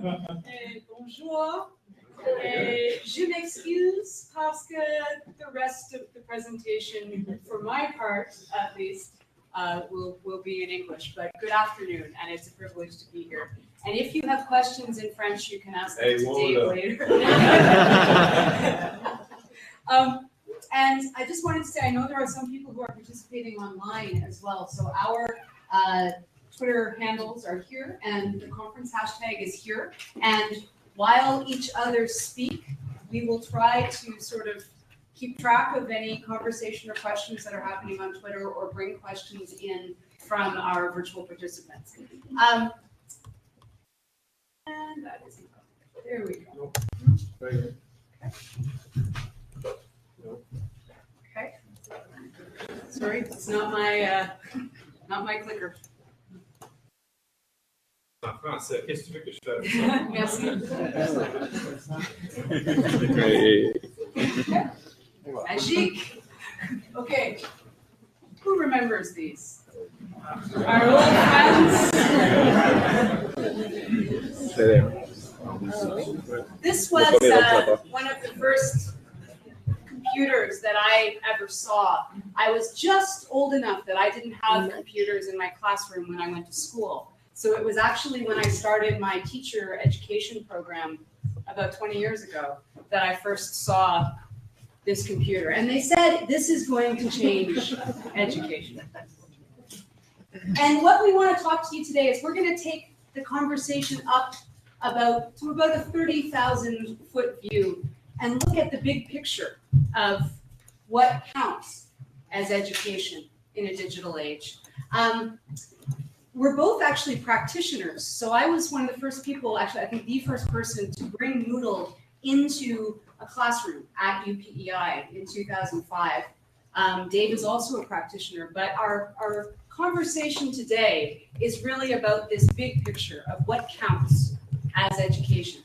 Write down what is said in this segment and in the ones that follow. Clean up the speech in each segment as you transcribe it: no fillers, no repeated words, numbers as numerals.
Bonjour. Je m'excuse parce que the rest of the presentation, for my part at least, will be in English. But good afternoon, and it's a privilege to be here. And if you have questions in French, you can ask them to Dave later. And I just wanted to say, I know there are some people who are participating online as well. So our Twitter handles are here, and the conference hashtag is here. And while each other speak, we will try to sort of keep track of any conversation or questions that are happening on Twitter, or bring questions in from our virtual participants. And that is, there we go. Right. Okay. Sorry, it's not my clicker. En français, qu'est-ce que tu veux que je fasse? Merci. Magique. Okay. Who remembers these? Our old friends. This was one of the first computers that I ever saw. I was just old enough that I didn't have computers in my classroom when I went to school. So it was actually when I started my teacher education program about 20 years ago that I first saw this computer. And they said, this is going to change education. And what we want to talk to you today is we're going to take the conversation up to about a 30,000 foot view and look at the big picture of what counts as education in a digital age. We're both actually practitioners. So I was one of the first people, actually I think the first person, to bring Moodle into a classroom at UPEI in 2005. Dave is also a practitioner, but our conversation today is really about this big picture of what counts as education.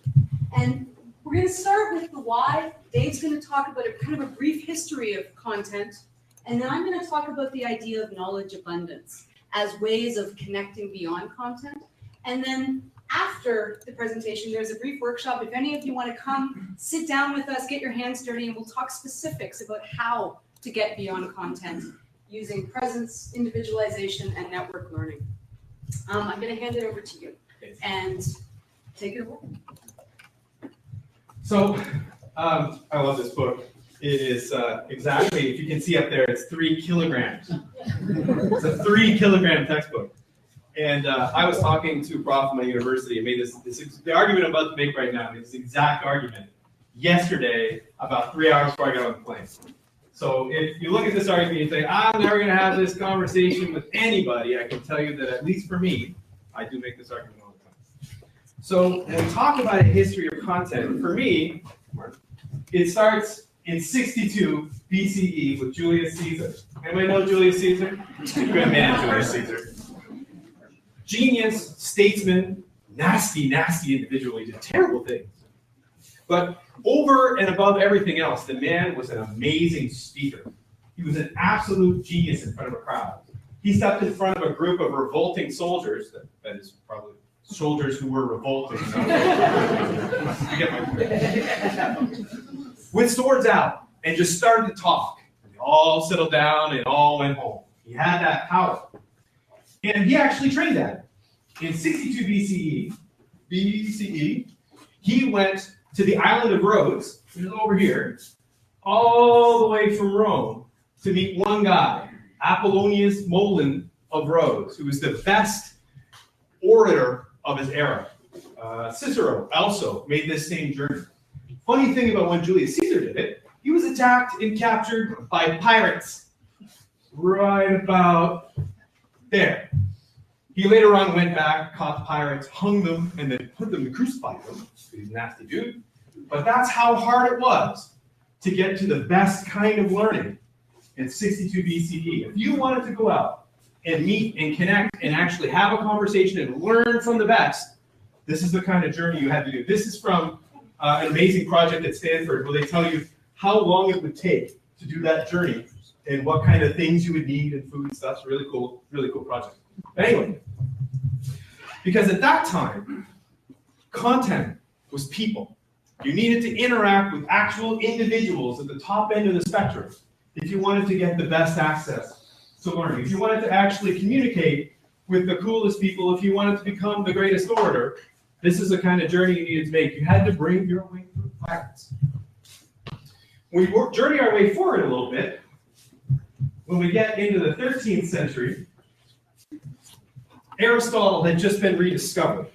And we're going to start with the why. Dave's going to talk about a kind of a brief history of content, and then I'm going to talk about the idea of knowledge abundance as ways of connecting beyond content. And then after the presentation, there's a brief workshop. If any of you want to come, sit down with us, get your hands dirty, and we'll talk specifics about how to get beyond content using presence, individualization, and network learning. I'm going to hand it over to you and take it away. So, I love this book. It is exactly, if you can see up there, it's 3 kilograms. It's a 3 kilogram textbook. And I was talking to a prof at my university and made the argument I'm about to make right now, this exact argument, yesterday, about 3 hours before I got on the plane. So if you look at this argument and you think, I'm never going to have this conversation with anybody, I can tell you that at least for me, I do make this argument all the time. So when we talk about a history of content, for me, it starts in 62 BCE with Julius Caesar. Anybody know Julius Caesar? Good man, Julius Caesar. Genius, statesman, nasty, nasty individual. He did terrible things. But over and above everything else, the man was an amazing speaker. He was an absolute genius in front of a crowd. He stepped in front of a group of revolting soldiers, that is probably soldiers who were revolting. With swords out, and just started to talk. And they all settled down and all went home. He had that power. And he actually trained at it. In 62 BCE, he went to the island of Rhodes, which is over here, all the way from Rome to meet one guy, Apollonius Molon of Rhodes, who was the best orator of his era. Cicero also made this same journey. Funny thing about when Julius Caesar did it, he was attacked and captured by pirates right about there. He later on went back, caught the pirates, hung them, and then put them to crucify them. He's a nasty dude. But that's how hard it was to get to the best kind of learning in 62 BCE. If you wanted to go out and meet and connect and actually have a conversation and learn from the best, this is the kind of journey you had to do. This is from an amazing project at Stanford where they tell you how long it would take to do that journey and what kind of things you would need and food and stuff. It's a really cool project. But anyway, because at that time, Content was people. You needed to interact with actual individuals at the top end of the spectrum if you wanted to get the best access to learning. If you wanted to actually communicate with the coolest people, if you wanted to become the greatest orator, this is the kind of journey you needed to make. You had to bring your way through pirates. We journey our way forward a little bit. When we get into the 13th century, Aristotle had just been rediscovered.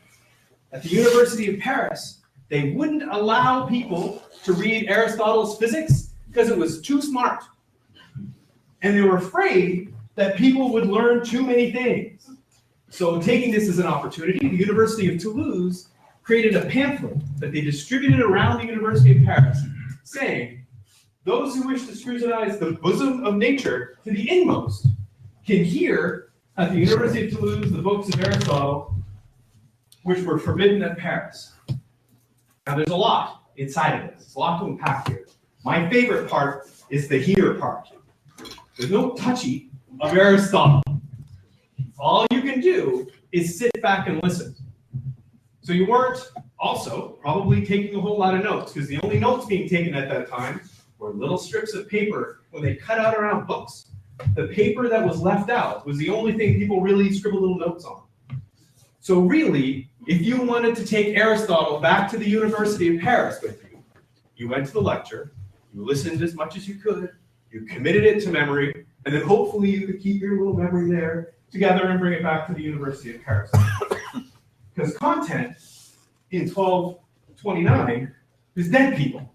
At the University of Paris, they wouldn't allow people to read Aristotle's physics because it was too smart. And they were afraid that people would learn too many things. So taking this as an opportunity, the University of Toulouse created a pamphlet that they distributed around the University of Paris, saying, those who wish to scrutinize the bosom of nature to the inmost can hear at the University of Toulouse the books of Aristotle, which were forbidden at Paris. Now there's a lot inside of this. There's a lot to unpack here. My favorite part is the hear part. There's no touchy of Aristotle. All you can do is sit back and listen. So you weren't also probably taking a whole lot of notes, because the only notes being taken at that time were little strips of paper when they cut out around books. The paper that was left out was the only thing people really scribbled little notes on. So really, if you wanted to take Aristotle back to the University of Paris with you, you went to the lecture, you listened as much as you could, you committed it to memory, and then hopefully you could keep your little memory there together and bring it back to the University of Paris. Because content in 1229 is dead people.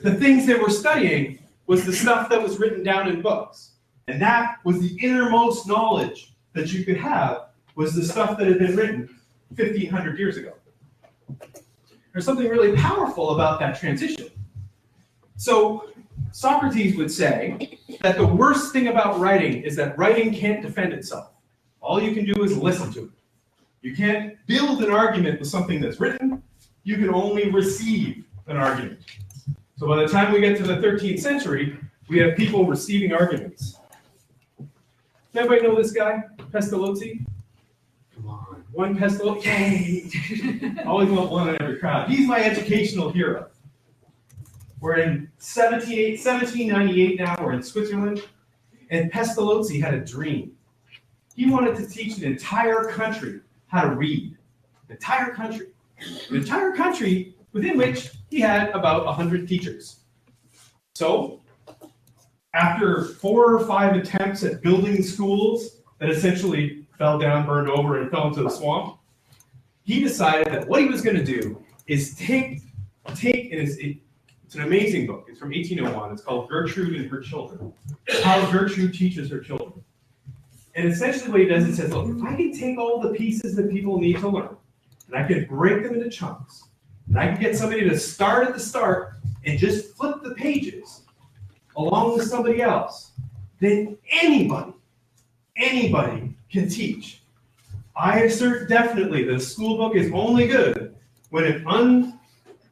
The things they were studying was the stuff that was written down in books. And that was the innermost knowledge that you could have, was the stuff that had been written 1,500 years ago. There's something really powerful about that transition. So Socrates would say that the worst thing about writing is that writing can't defend itself. All you can do is listen to it. You can't build an argument with something that's written. You can only receive an argument. So by the time we get to the 13th century, we have people receiving arguments. Does anybody know this guy, Pestalozzi? Come on, one Pestalozzi. Yay! Always want one in every crowd. He's my educational hero. We're in 1798 now, we're in Switzerland, and Pestalozzi had a dream. He wanted to teach an entire country how to read. An entire country. An entire country within which he had about 100 teachers. So, after 4 or 5 attempts at building schools that essentially fell down, burned over, and fell into the swamp, he decided that what he was going to do is it's an amazing book. It's from 1801. It's called Gertrude and Her Children. How Gertrude Teaches Her Children. And essentially what he does is says, look, if I can take all the pieces that people need to learn, and I can break them into chunks, and I can get somebody to start at the start and just flip the pages along with somebody else, then anybody can teach. I assert definitely that a school book is only good when an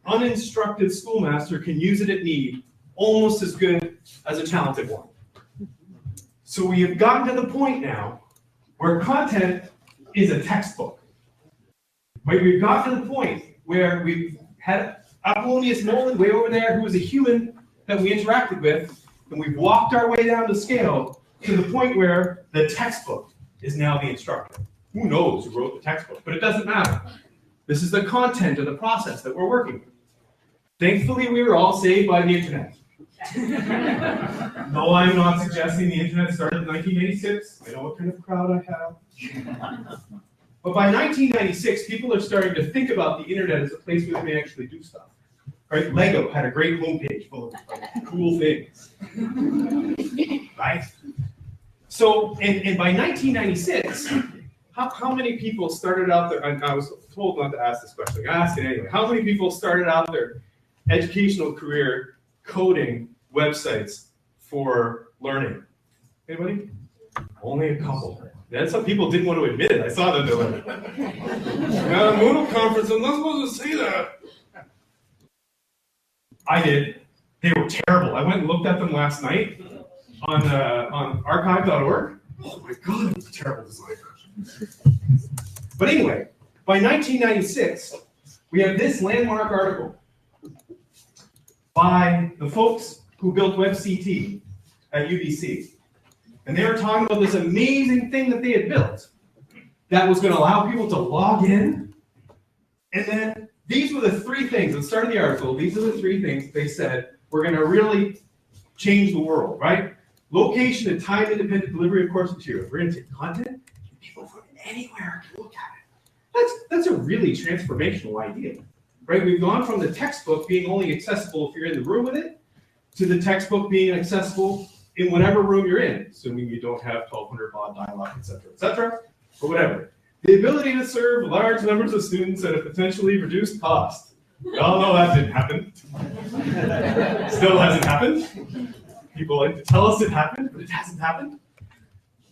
uninstructed schoolmaster can use it at need almost as good as a talented one. So we have gotten to the point now where content is a textbook. Right? We've gotten to the point where we've had Apollonius Nolan way over there, who was a human that we interacted with, and we've walked our way down the scale to the point where the textbook is now the instructor. Who knows who wrote the textbook, but it doesn't matter. This is the content of the process that we're working with. Thankfully, we were all saved by the internet. No, I'm not suggesting the internet started in 1986. I know what kind of crowd I have. But by 1996, people are starting to think about the internet as a place where they may actually do stuff. Right? Lego had a great homepage full of cool things. Right? So, and by 1996, how many people started out there? I was told not to ask this question. I asked it anyway. How many people started out their educational career coding websites for learning? Anybody? Only a couple. That's some people didn't want to admit it. I saw them doing it. At a Moodle conference, I'm not supposed to say that. I did. They were terrible. I went and looked at them last night on archive.org. Oh my God, it was a terrible design. But anyway, By 1996, we have this landmark article by the folks who built WebCT at UBC. And they were talking about this amazing thing that they had built that was going to allow people to log in. And then these were the three things, at the start of the article, these are the three things they said were going to really change the world, right? Location and time-independent delivery of course materials. We're going to take content and people from anywhere can look at it. That's a really transformational idea, right? We've gone from the textbook being only accessible if you're in the room with it, to the textbook being accessible in whatever room you're in, assuming you don't have 1200 baud dial-up, et cetera, or whatever. The ability to serve large numbers of students at a potentially reduced cost. We all know that didn't happen. Still hasn't happened. People like to tell us it happened, but it hasn't happened.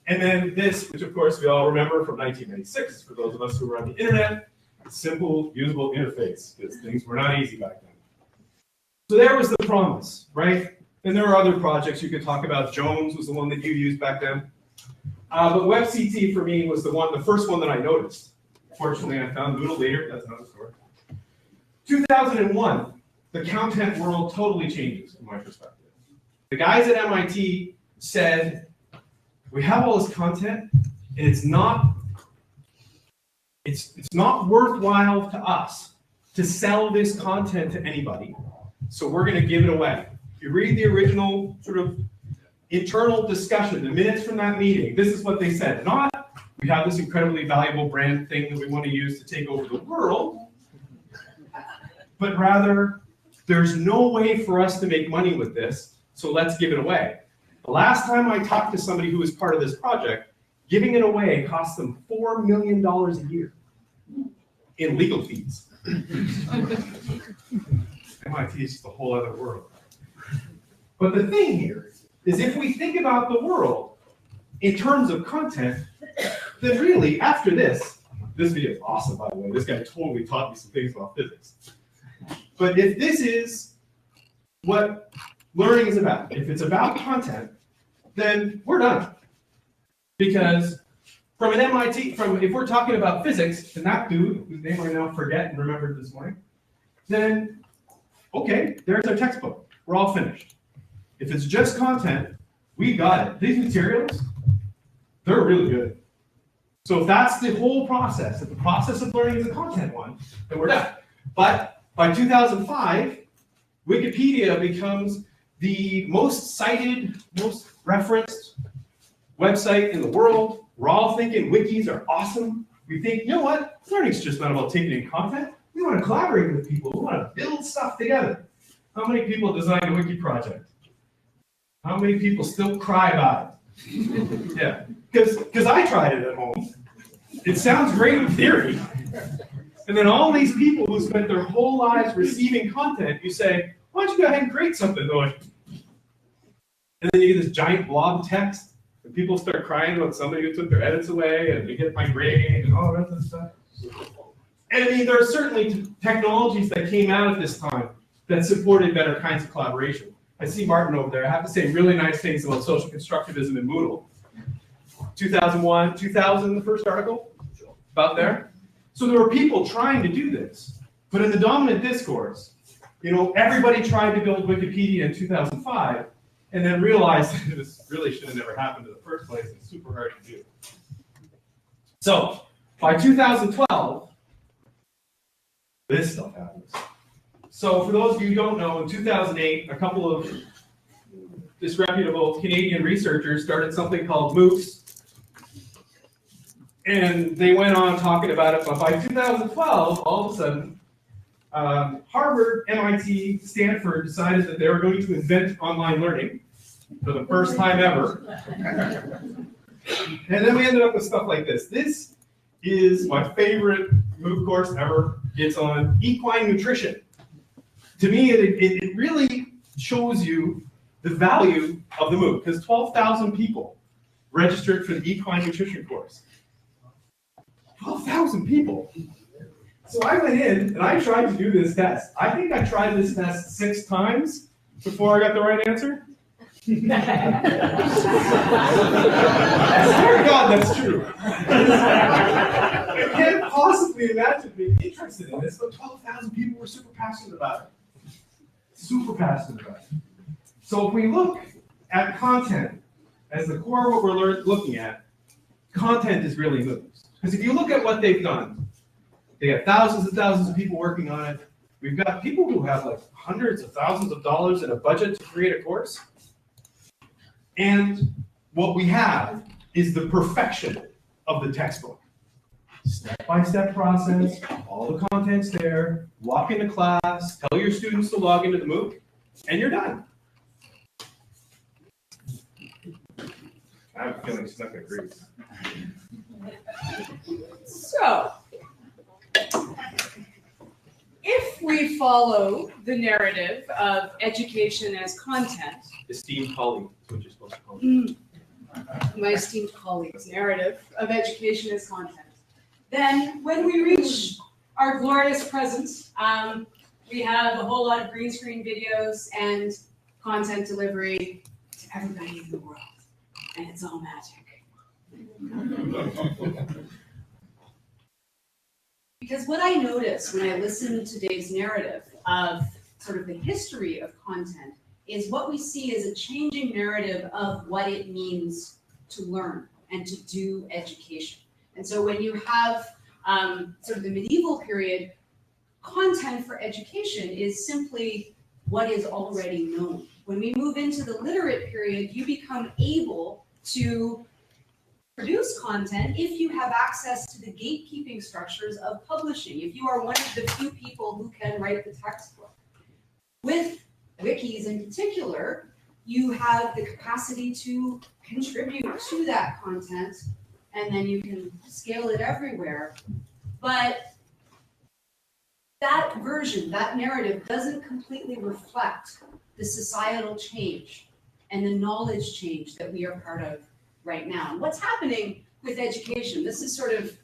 And then this, which of course we all remember from 1996, for those of us who were on the internet, simple, usable interface, because things were not easy back then. So there was the promise, right? And there were other projects you could talk about. Jones was the one that you used back then. But WebCT for me was the first one that I noticed. Fortunately, I found Moodle later. That's another story. 2001, the content world totally changes from my perspective. The guys at MIT said, we have all this content, and it's not worthwhile to us to sell this content to anybody. So we're going to give it away. If you read the original sort of internal discussion, the minutes from that meeting, this is what they said. Not, we have this incredibly valuable brand thing that we want to use to take over the world, but rather, there's no way for us to make money with this, so let's give it away. The last time I talked to somebody who was part of this project, giving it away cost them $4 million a year in legal fees. MIT is just a whole other world. But the thing here is if we think about the world in terms of content, then really after this video is awesome, by the way. This guy totally taught me some things about physics. But if this is what learning is about, if it's about content, then we're done. Because from an MIT, if we're talking about physics, and that dude, whose name I now forget and remembered this morning, then okay, there's our textbook. We're all finished. If it's just content, we got it. These materials, they're really good. So if that's the whole process, if the process of learning is a content one, then we're done. But by 2005, Wikipedia becomes the most cited, most referenced website in the world. We're all thinking wikis are awesome. We think, you know what? Learning's just not about taking in content. We want to collaborate with people. We want to build stuff together. How many people designed a wiki project? How many people still cry about it? Yeah, because I tried it at home. It sounds great in theory. And then all these people who spent their whole lives receiving content, you say, why don't you go ahead and create something? Going, and then you get this giant blob text, and people start crying about somebody who took their edits away, and they get my grade, and all that stuff. And I mean, there are certainly technologies that came out at this time that supported better kinds of collaboration. I see Martin over there. I have to say really nice things about social constructivism in Moodle. 2001, 2000, the first article, about there. So there were people trying to do this. But in the dominant discourse, you know, everybody tried to build Wikipedia in 2005 and then realized that this really should have never happened in the first place. It's super hard to do. So by 2012, this stuff happens. So for those of you who don't know, in 2008, a couple of disreputable Canadian researchers started something called MOOCs. And they went on talking about it, but by 2012, all of a sudden, Harvard, MIT, Stanford decided that they were going to invent online learning for the first time ever. And then we ended up with stuff like this. This is my favorite MOOC course ever. It's on equine nutrition. To me, it really shows you the value of the MOOC, because 12,000 people registered for the equine nutrition course. 12,000 people. So I went in and I tried to do this test. I think I tried this test 6 times before I got the right answer. I swear to God, that's true. It can't possibly me imagine being interested in this, but 12,000 people were super passionate about it. Super passionate about it. So if we look at content as the core of what we're looking at, content is really MOOCs. Because if you look at what they've done, they have thousands and thousands of people working on it. We've got people who have like hundreds of thousands of dollars in a budget to create a course. And what we have is the perfection of the textbook. Step-by-step process, all the content's there, walk into class, tell your students to log into the MOOC, and you're done. I have a feeling Snuck agrees. So, if we follow the narrative of education as content, Esteemed colleague, is what you're supposed to call it. My esteemed colleagues' narrative of education as content, then when we reach our glorious present, we have a whole lot of green screen videos and content delivery to everybody in the world, and it's all magic. Because what I notice when I listen to Dave's narrative of sort of the history of content is what we see is a changing narrative of what it means to learn and to do education. And so when you have sort of the medieval period, content for education is simply what is already known. When we move into the literate period, you become able to produce content if you have access to the gatekeeping structures of publishing, if you are one of the few people who can write the textbook. With wikis in particular, you have the capacity to contribute to that content, and then you can scale it everywhere. But that version, that narrative, doesn't completely reflect the societal change and the knowledge change that we are part of right now. And what's happening with education, this is sort of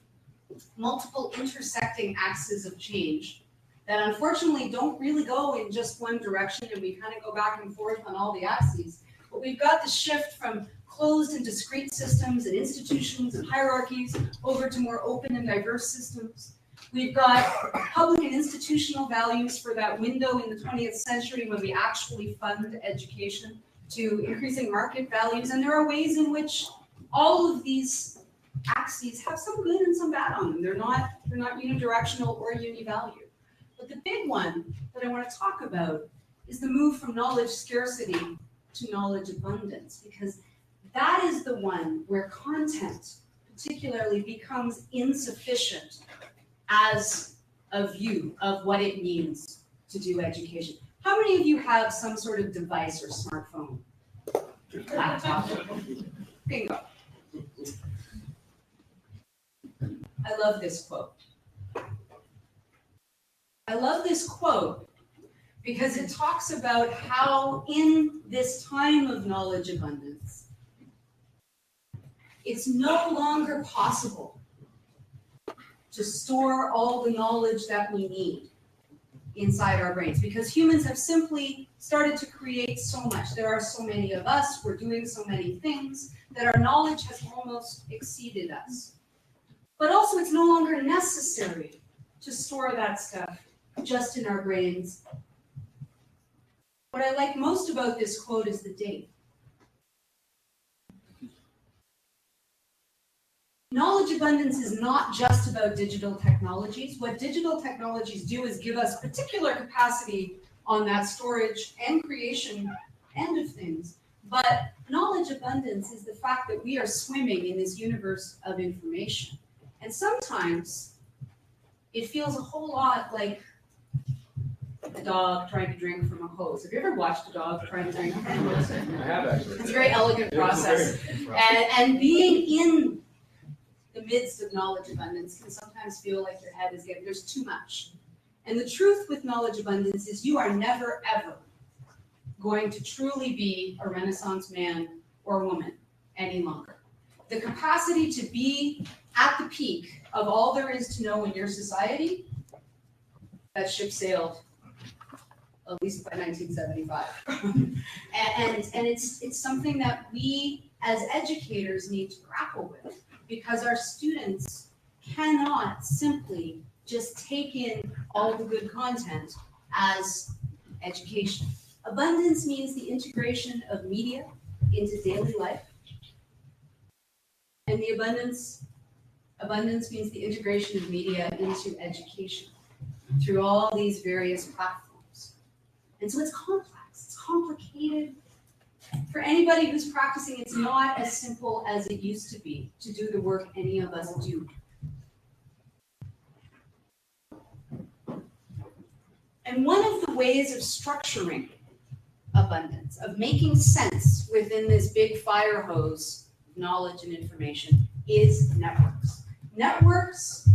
multiple intersecting axes of change that unfortunately don't really go in just one direction, and we kind of go back and forth on all the axes. But we've got the shift from closed and discrete systems and institutions and hierarchies over to more open and diverse systems. We've got public and institutional values for that window in the 20th century when we actually fund education, to increasing market values. And there are ways in which all of these axes have some good and some bad on them. They're not unidirectional or univalue. But the big one that I want to talk about is the move from knowledge scarcity to knowledge abundance, because that is the one where content particularly becomes insufficient as a view of what it means to do education. How many of you have some sort of device or smartphone? Laptop? Bingo. I love this quote. I love this quote because it talks about how in this time of knowledge abundance, it's no longer possible to store all the knowledge that we need inside our brains, because humans have simply started to create so much. There are so many of us, we're doing so many things, that our knowledge has almost exceeded us. But also it's no longer necessary to store that stuff just in our brains. What I like most about this quote is the date. Knowledge abundance is not just about digital technologies. What digital technologies do is give us particular capacity on that storage and creation end of things. But knowledge abundance is the fact that we are swimming in this universe of information. And sometimes it feels a whole lot like a dog trying to drink from a hose. Have you ever watched a dog trying to drink from a hose? I have actually. It's a very elegant process. And being in the midst of knowledge abundance can sometimes feel like your head is getting, there's too much. And the truth with knowledge abundance is you are never, ever going to truly be a Renaissance man or woman any longer. The capacity to be at the peak of all there is to know in your society, that ship sailed at least by 1975. and it's something that we as educators need to grapple with, because our students cannot simply just take in all the good content as education. Abundance means the integration of media into daily life. And the abundance means the integration of media into education through all these various platforms. And so it's complex, it's complicated. For anybody who's practicing, it's not as simple as it used to be to do the work any of us do. And one of the ways of structuring abundance, of making sense within this big fire hose of knowledge and information, is networks. Networks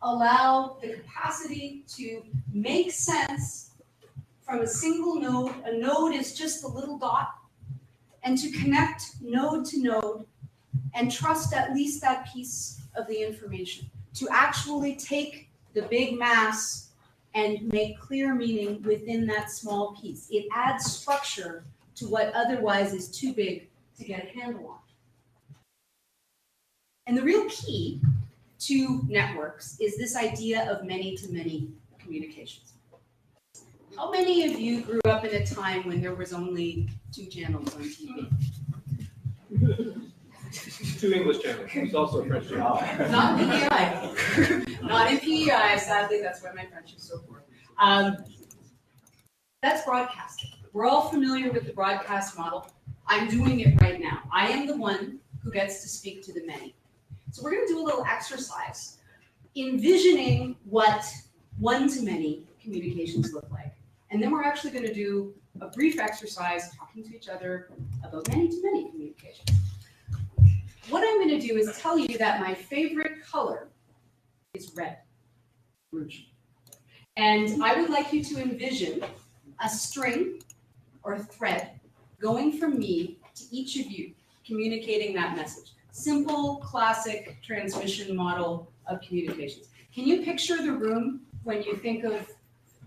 allow the capacity to make sense from a single node. A node is just a little dot, and to connect node to node and trust at least that piece of the information, to actually take the big mass and make clear meaning within that small piece. It adds structure to what otherwise is too big to get a handle on. And the real key to networks is this idea of many-to-many communications. How many of you grew up in a time when there was only 2 channels on TV? 2 English channels. There's also a French channel. Not in PEI. Not in PEI, sadly, that's why my French is so poor. That's broadcasting. We're all familiar with the broadcast model. I'm doing it right now. I am the one who gets to speak to the many. So we're going to do a little exercise envisioning what one-to-many communications look like. And then we're actually going to do a brief exercise talking to each other about many-to-many communications. What I'm going to do is tell you that my favorite color is red, rouge. And I would like you to envision a string or a thread going from me to each of you, communicating that message. Simple, classic transmission model of communications. Can you picture the room when you think of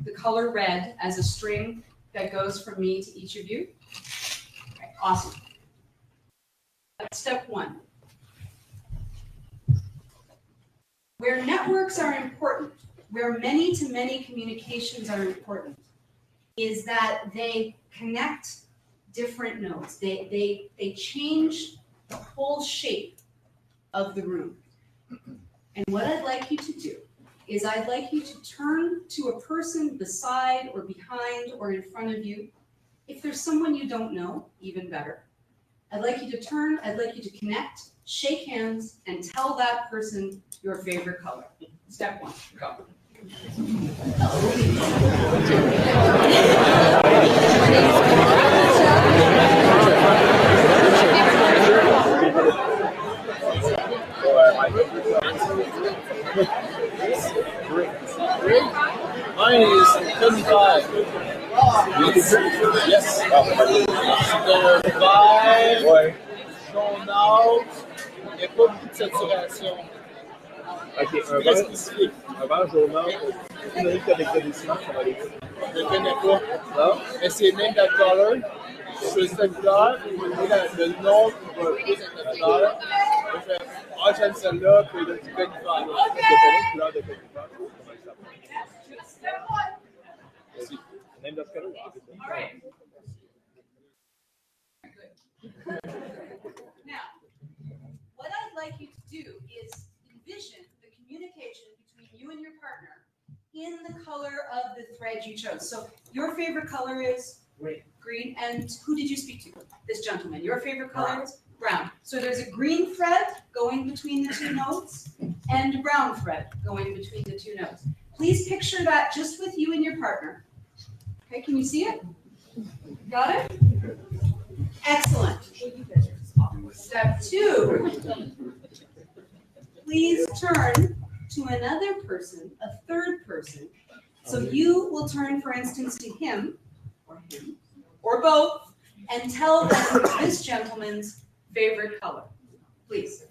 the color red as a string that goes from me to each of you? Okay, awesome. That's step 1. Where networks are important, where many-to-many communications are important, is that they connect different nodes. They change the whole shape of the room. And what I'd like you to do is I'd like you to turn to a person beside or behind or in front of you. If there's someone you don't know, even better. I'd like you to turn, I'd like you to connect, shake hands, and tell that person your favorite color. Step 1, go. Mine is 25. Yes. The vibe, shown out, et pas beaucoup de saturation. Ok, Très spécifique. un verre jaunard, une rive avec le dessin, ça va aller. Je ne connais pas. Non? Mais c'est même la couleur. Je choisis la couleur, le nom pour plus la couleur. Je fais, ah, j'aime celle-là, puis là, du conifère. Est-ce que tu connais une couleur de conifère? Comment elle s'appelle? Step 1. Merci. Name that color? All right. Good. Now, what I'd like you to do is envision the communication between you and your partner in the color of the thread you chose. So your favorite color is green. And who did you speak to? This gentleman. Your favorite color is brown. So there's a green thread going between the 2 nodes and a brown thread going between the 2 nodes. Please picture that just with you and your partner. Okay, can you see it? Got it? Excellent. Step 2. Please turn to another person, a third person. So you will turn, for instance, to him, or both, and tell them this gentleman's favorite color. Please.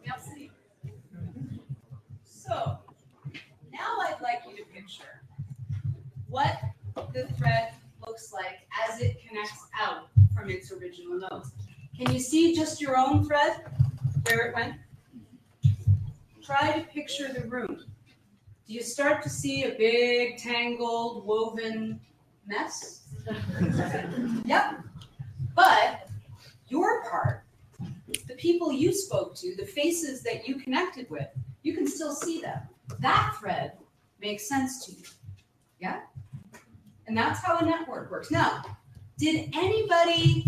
Merci. So, now I'd like you to picture what the thread looks like as it connects out from its original node. Can you see just your own thread, where it went? Try to picture the room. Do you start to see a big, tangled, woven mess? Yep. But your part, the people you spoke to, the faces that you connected with, you can still see them. That thread makes sense to you. Yeah? And that's how a network works. Now, did anybody's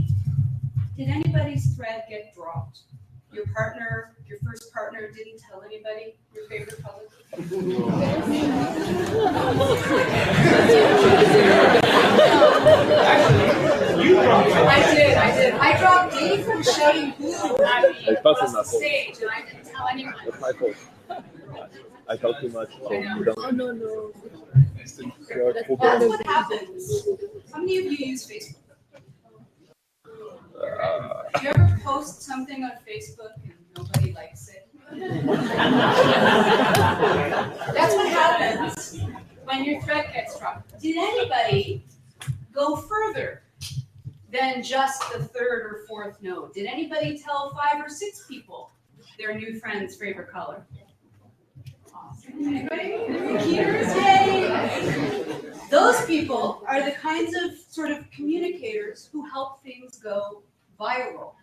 thread get dropped? Your partner, your first partner didn't tell anybody your favorite color? Actually, you dropped it. I did. I dropped Dave from shouting blue at me across the stage, and I didn't tell anyone. That's my fault. I talk too much. So you don't. Oh, no. That's what happens. How many of you use Facebook? You ever post something on Facebook and nobody likes it? That's what happens when your thread gets dropped. Did anybody go further than just the third or fourth node? Did anybody tell 5 or 6 people their new friend's favorite color? Awesome. Anybody? Keepers? Yay! Those people are the kinds of sort of communicators who help things go viral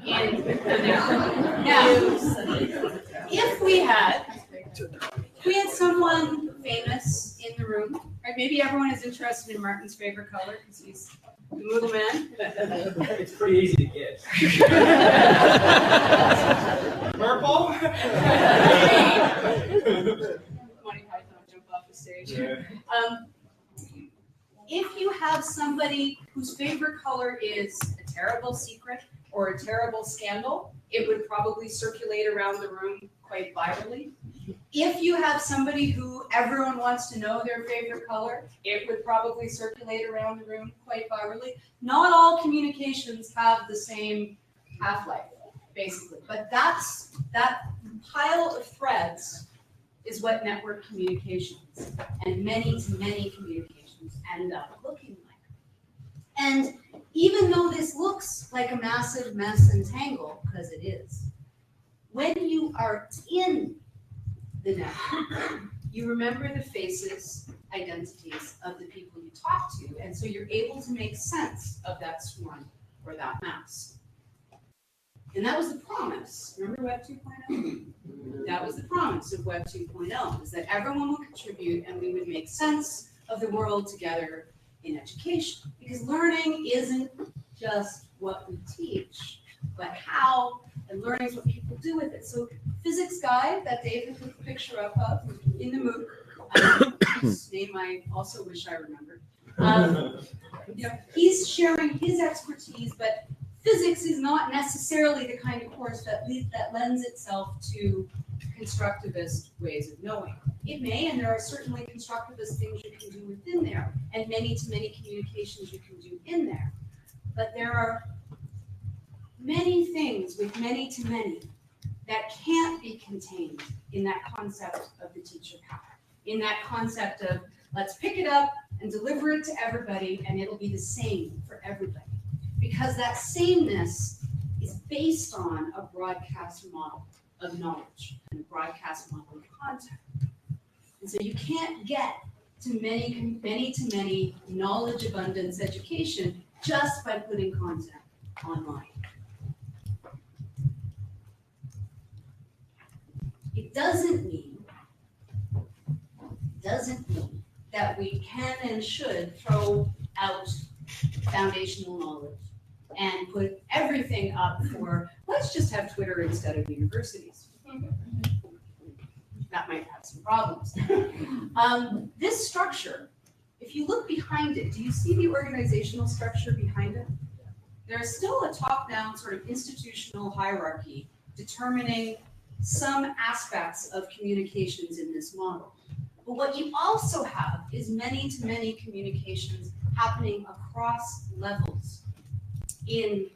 in the network. Now, if we had someone famous in the room, right? Maybe everyone is interested in Martin's favorite color because he's the Moodle man. It's pretty easy to get. Purple? Monty Python jump off the stage. If you have somebody whose favorite color is a terrible secret or a terrible scandal, it would probably circulate around the room quite virally. If you have somebody who everyone wants to know their favorite color, it would probably circulate around the room quite virally. Not all communications have the same half-life, basically. But that pile of threads is what network communications and many-to-many communications end up looking like. And even though this looks like a massive mess and tangle, because it is, when you are in the network, you remember the faces, identities of the people you talk to, and so you're able to make sense of that swarm or that mass. And that was the promise. Remember Web 2.0? That was the promise of Web 2.0, is that everyone would contribute and we would make sense of the world together in education. Because learning isn't just what we teach, but how, and learning is what people do with it. So physics guy that David put the picture up of in the MOOC, whose name I also wish I remembered. He's sharing his expertise, but physics is not necessarily the kind of course that lends itself to constructivist ways of knowing. It may, and there are certainly constructivist things you can do within there, and many-to-many communications you can do in there. But there are many things with many-to-many that can't be contained in that concept of the teacher power, in that concept of let's pick it up and deliver it to everybody, and it'll be the same for everybody. Because that sameness is based on a broadcast model of knowledge and a broadcast model of content. And so you can't get to many knowledge abundance education just by putting content online. It doesn't mean that we can and should throw out foundational knowledge and put everything up for, let's just have Twitter instead of universities. That might have some problems. This structure, if you look behind it, do you see the organizational structure behind it? There's still a top-down sort of institutional hierarchy determining some aspects of communications in this model. But what you also have is many-to-many communications happening across levels in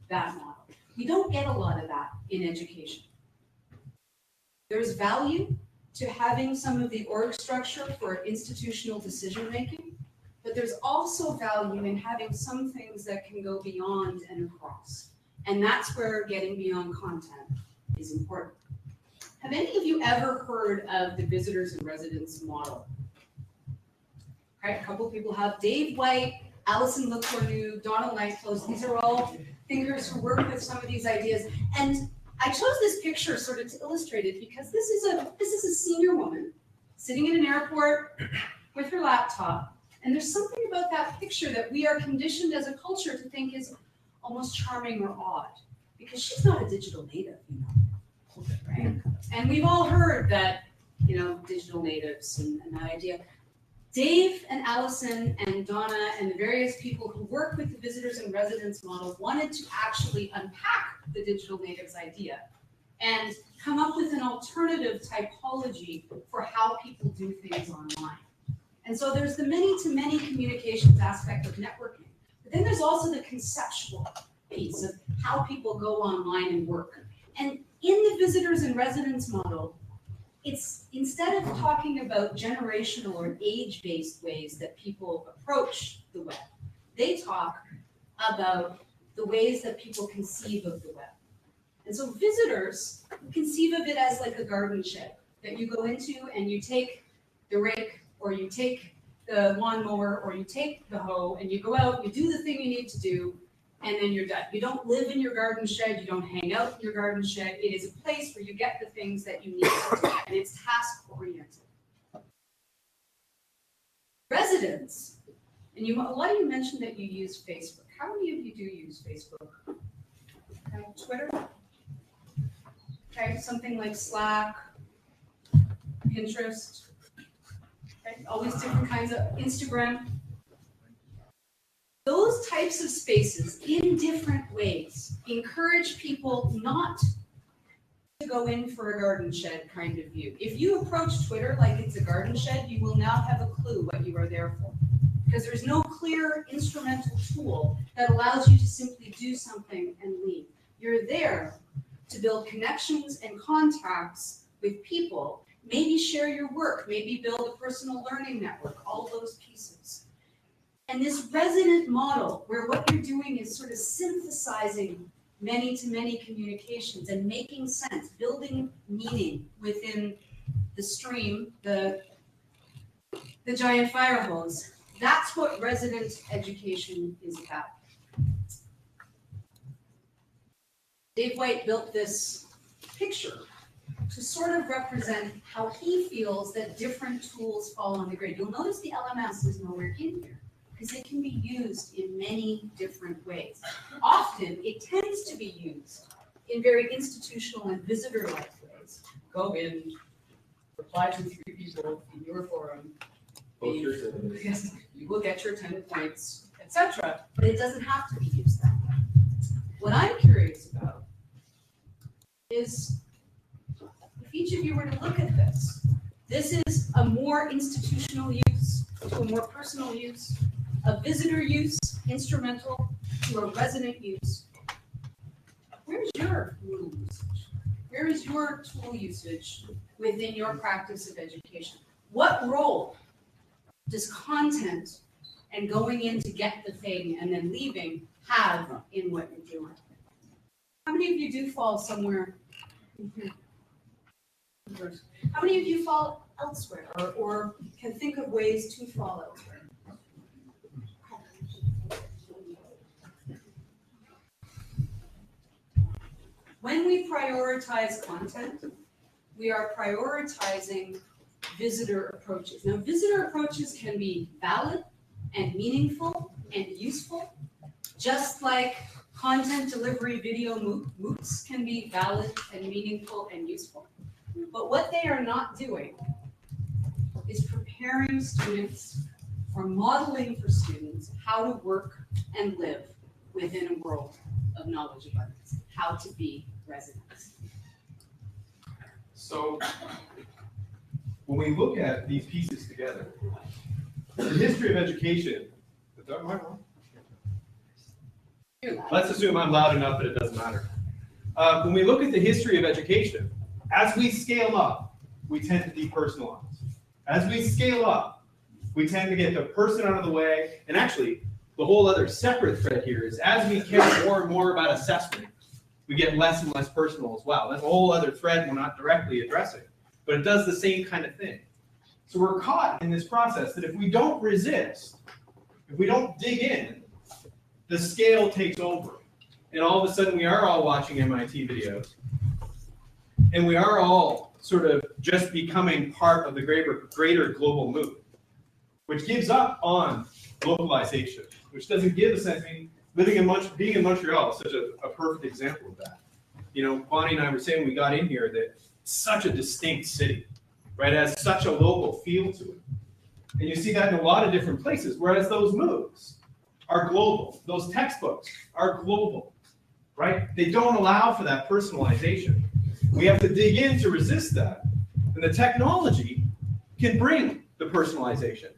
that model. We don't get a lot of that in education. There's value to having some of the org structure for institutional decision-making, but there's also value in having some things that can go beyond and across. And that's where getting beyond content is important. Have any of you ever heard of the visitors and residents model? Right, a couple people have. Dave White, Alison LeCornu, Donald Nightclose, these are all thinkers who work with some of these ideas. And I chose this picture sort of to illustrate it because this is a senior woman sitting in an airport with her laptop. And there's something about that picture that we are conditioned as a culture to think is almost charming or odd because she's not a digital native, you know, right? And we've all heard that, you know, digital natives and that idea. Dave and Allison and Donna and the various people who work with the visitors and residents model wanted to actually unpack the digital natives idea and come up with an alternative typology for how people do things online. And so there's the many-to-many communications aspect of networking, but then there's also the conceptual piece of how people go online and work. And in the visitors and residents model, it's instead of talking about generational or age-based ways that people approach the web, they talk about the ways that people conceive of the web. And so visitors conceive of it as like a garden shed that you go into and you take the rake or you take the lawnmower or you take the hoe and you go out, you do the thing you need to do, and then you're done. You don't live in your garden shed, you don't hang out in your garden shed. It is a place where you get the things that you need to do, and it's task-oriented. Residents, and a lot of you mentioned that you use Facebook. How many of you do use Facebook? Okay, Twitter? Okay, something like Slack, Pinterest, okay, all these different kinds of Instagram. Those types of spaces, in different ways, encourage people not to go in for a garden shed kind of view. If you approach Twitter like it's a garden shed, you will not have a clue what you are there for. Because there's no clear instrumental tool that allows you to simply do something and leave. You're there to build connections and contacts with people, maybe share your work, maybe build a personal learning network, all those pieces. And this resident model, where what you're doing is sort of synthesizing many-to-many communications and making sense, building meaning within the stream, the giant fire hose. That's what resident education is about. Dave White built this picture to sort of represent how he feels that different tools fall on the grid. You'll notice the LMS is nowhere in here, because it can be used in many different ways. Often, it tends to be used in very institutional and visitor-like ways. Go in, reply to 3 people in your forum. Yes, you will get your 10 points, etc. But it doesn't have to be used that way. What I'm curious about is if each of you were to look at this. This is a more institutional use to a more personal use, a visitor use, instrumental, to a resident use. Where's your Moodle usage? Where is your tool usage within your practice of education? What role does content and going in to get the thing and then leaving have in what you're doing? How many of you do fall somewhere? How many of you fall elsewhere or can think of ways to fall elsewhere? When we prioritize content, we are prioritizing visitor approaches. Now, visitor approaches can be valid and meaningful and useful, just like content delivery video MOOCs can be valid and meaningful and useful. But what they are not doing is preparing students or modeling for students how to work and live within a world of knowledge abundance, how to be residents. So when we look at these pieces together, the history of education, am I wrong? Let's assume I'm loud enough that it doesn't matter. When we look at the history of education, as we scale up, we tend to depersonalize. As we scale up, we tend to get the person out of the way. And actually, the whole other separate thread here is as we care more and more about assessment, we get less and less personal as well. That's a whole other thread we're not directly addressing, but it does the same kind of thing. So we're caught in this process that if we don't resist, if we don't dig in, the scale takes over. And all of a sudden we are all watching MIT videos. And we are all sort of just becoming part of the greater global movement, which gives up on localization, which doesn't give us anything. Being in Montreal is such a perfect example of that. You know, Bonnie and I were saying when we got in here that it's such a distinct city, right? It has such a local feel to it. And you see that in a lot of different places, whereas those MOOCs are global. Those textbooks are global, right? They don't allow for that personalization. We have to dig in to resist that. And the technology can bring the personalization.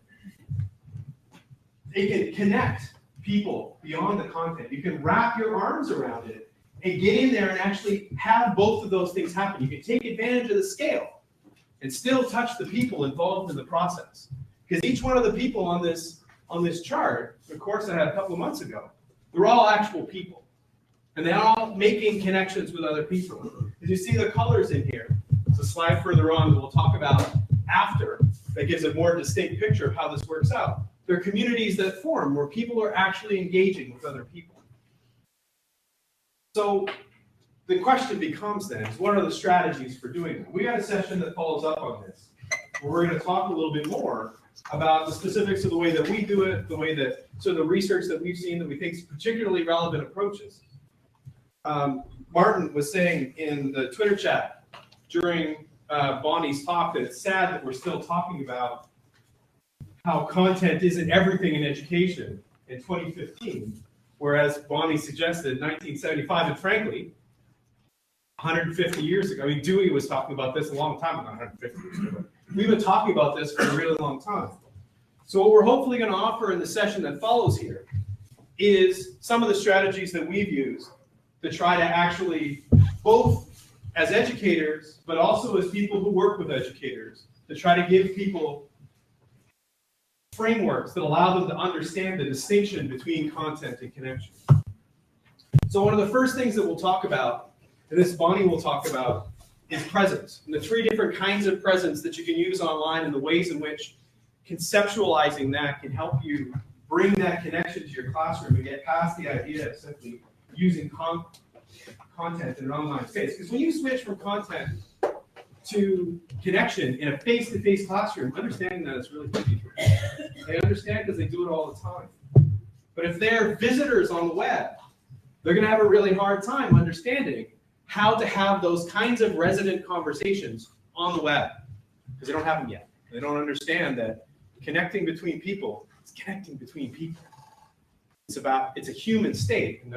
It can connect people beyond the content. You can wrap your arms around it and get in there and actually have both of those things happen. You can take advantage of the scale and still touch the people involved in the process. Because each one of the people on this chart, the course I had a couple of months ago, they're all actual people. And they're all making connections with other people. As you see the colors in here, it's a slide further on that we'll talk about after that gives a more distinct picture of how this works out. There are communities that form where people are actually engaging with other people. So the question becomes then, is what are the strategies for doing that? We got a session that follows up on this, where we're going to talk a little bit more about the specifics of the way that we do it, the way that, so the research that we've seen that we think is particularly relevant approaches. Martin was saying in the Twitter chat during Bonnie's talk that it's sad that we're still talking about how content isn't everything in education in 2015, whereas Bonnie suggested in 1975, and frankly, 150 years ago, I mean, Dewey was talking about this a long time ago, 150 years ago. We've been talking about this for a really long time. So what we're hopefully going to offer in the session that follows here is some of the strategies that we've used to try to actually, both as educators, but also as people who work with educators, to try to give people frameworks that allow them to understand the distinction between content and connection. So one of the first things that we'll talk about, and this Bonnie will talk about, is presence, and the three different kinds of presence that you can use online and the ways in which conceptualizing that can help you bring that connection to your classroom and get past the idea of simply using content in an online space. Because when you switch from content to connection in a face-to-face classroom, understanding that is really easy for them. They understand because they do it all the time. But if they're visitors on the web, they're going to have a really hard time understanding how to have those kinds of resident conversations on the web, because they don't have them yet. They don't understand that connecting between people is connecting between people. It's a human state, and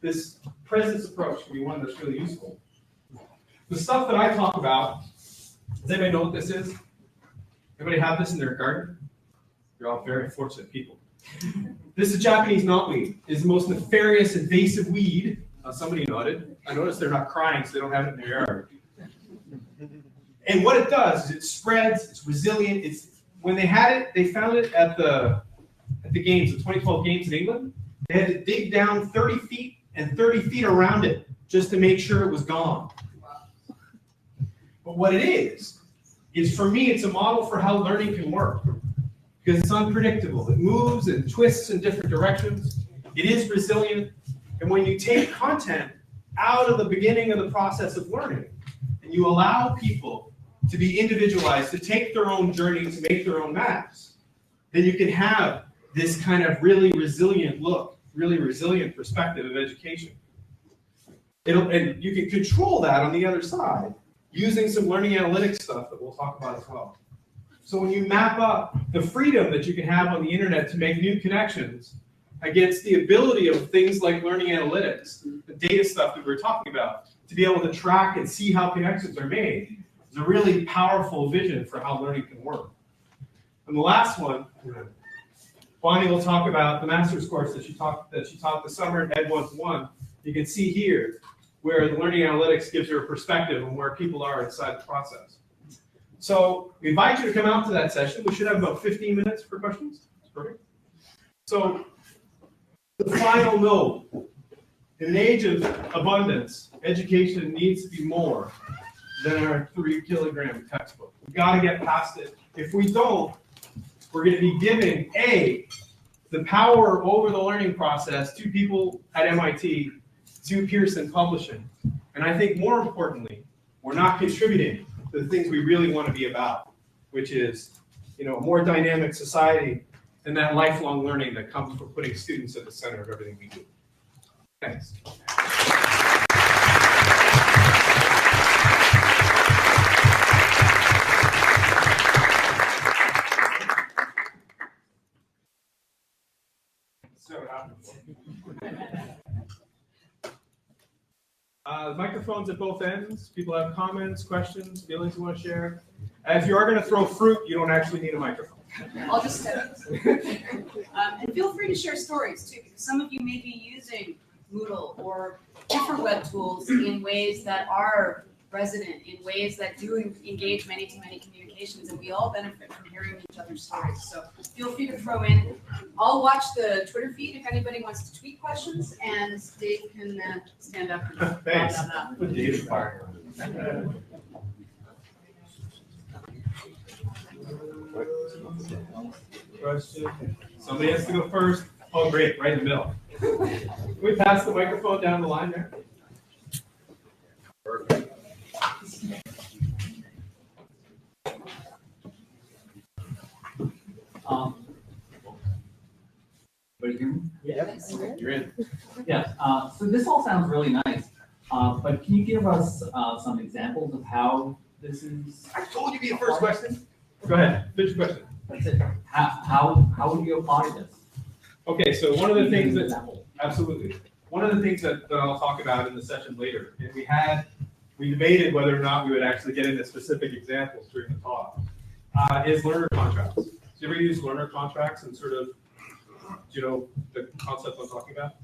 this presence approach can be one that's really useful. The stuff that I talk about, does anybody know what this is? Anybody have this in their garden? You're all very fortunate people. This is Japanese knotweed. It's the most nefarious, invasive weed. Somebody nodded. I noticed they're not crying, so they don't have it in their yard. And what it does is it spreads. It's resilient. When they had it, they found it at the games, the 2012 games in England. They had to dig down 30 feet and 30 feet around it just to make sure it was gone. But what it is for me, it's a model for how learning can work. Because it's unpredictable. It moves and twists in different directions. It is resilient. And when you take content out of the beginning of the process of learning, and you allow people to be individualized, to take their own journey, to make their own maps, then you can have this kind of really resilient look, really resilient perspective of education. And you can control that on the other side using some learning analytics stuff that we'll talk about as well. So when you map up the freedom that you can have on the internet to make new connections against the ability of things like learning analytics, the data stuff that we were talking about, to be able to track and see how connections are made, is a really powerful vision for how learning can work. And the last one, Bonnie will talk about the master's course that she taught this summer in Ed 1-to-1. You can see here where the learning analytics gives you a perspective on where people are inside the process. So we invite you to come out to that session. We should have about 15 minutes for questions. That's perfect. So the final note, in an age of abundance, education needs to be more than our 3-kilogram textbook. We've got to get past it. If we don't, we're going to be giving, A, the power over the learning process to people at MIT, to Pearson Publishing. And I think more importantly, we're not contributing to the things we really want to be about, which is, a more dynamic society and that lifelong learning that comes from putting students at the center of everything we do. Thanks. Microphones at both ends. People have comments, questions, feelings you want to share. If you are going to throw fruit, you don't actually need a microphone. I'll just step in. And feel free to share stories too, because some of you may be using Moodle or different web tools in ways that are resonant, in ways that do engage many-to-many communications, and we all benefit from hearing each other's stories. So feel free to throw in. I'll watch the Twitter feed if anybody wants to tweet questions, and Dave can stand up and Thanks. that. Question. Somebody has to go first. Oh, great, right in the middle. Can we pass the microphone down the line there? Perfect. Yes. You're in. Yes. So this all sounds really nice, but can you give us some examples of how this is? I told you to be the first question. Go ahead. Finish your question. That's it. How would you apply this? Okay, so one of the things that absolutely one of the things that I'll talk about in the session later, and we debated whether or not we would actually get into specific examples during the talk, is learner contracts. Do you ever use learner contracts and sort of, do you know the concept I'm talking about?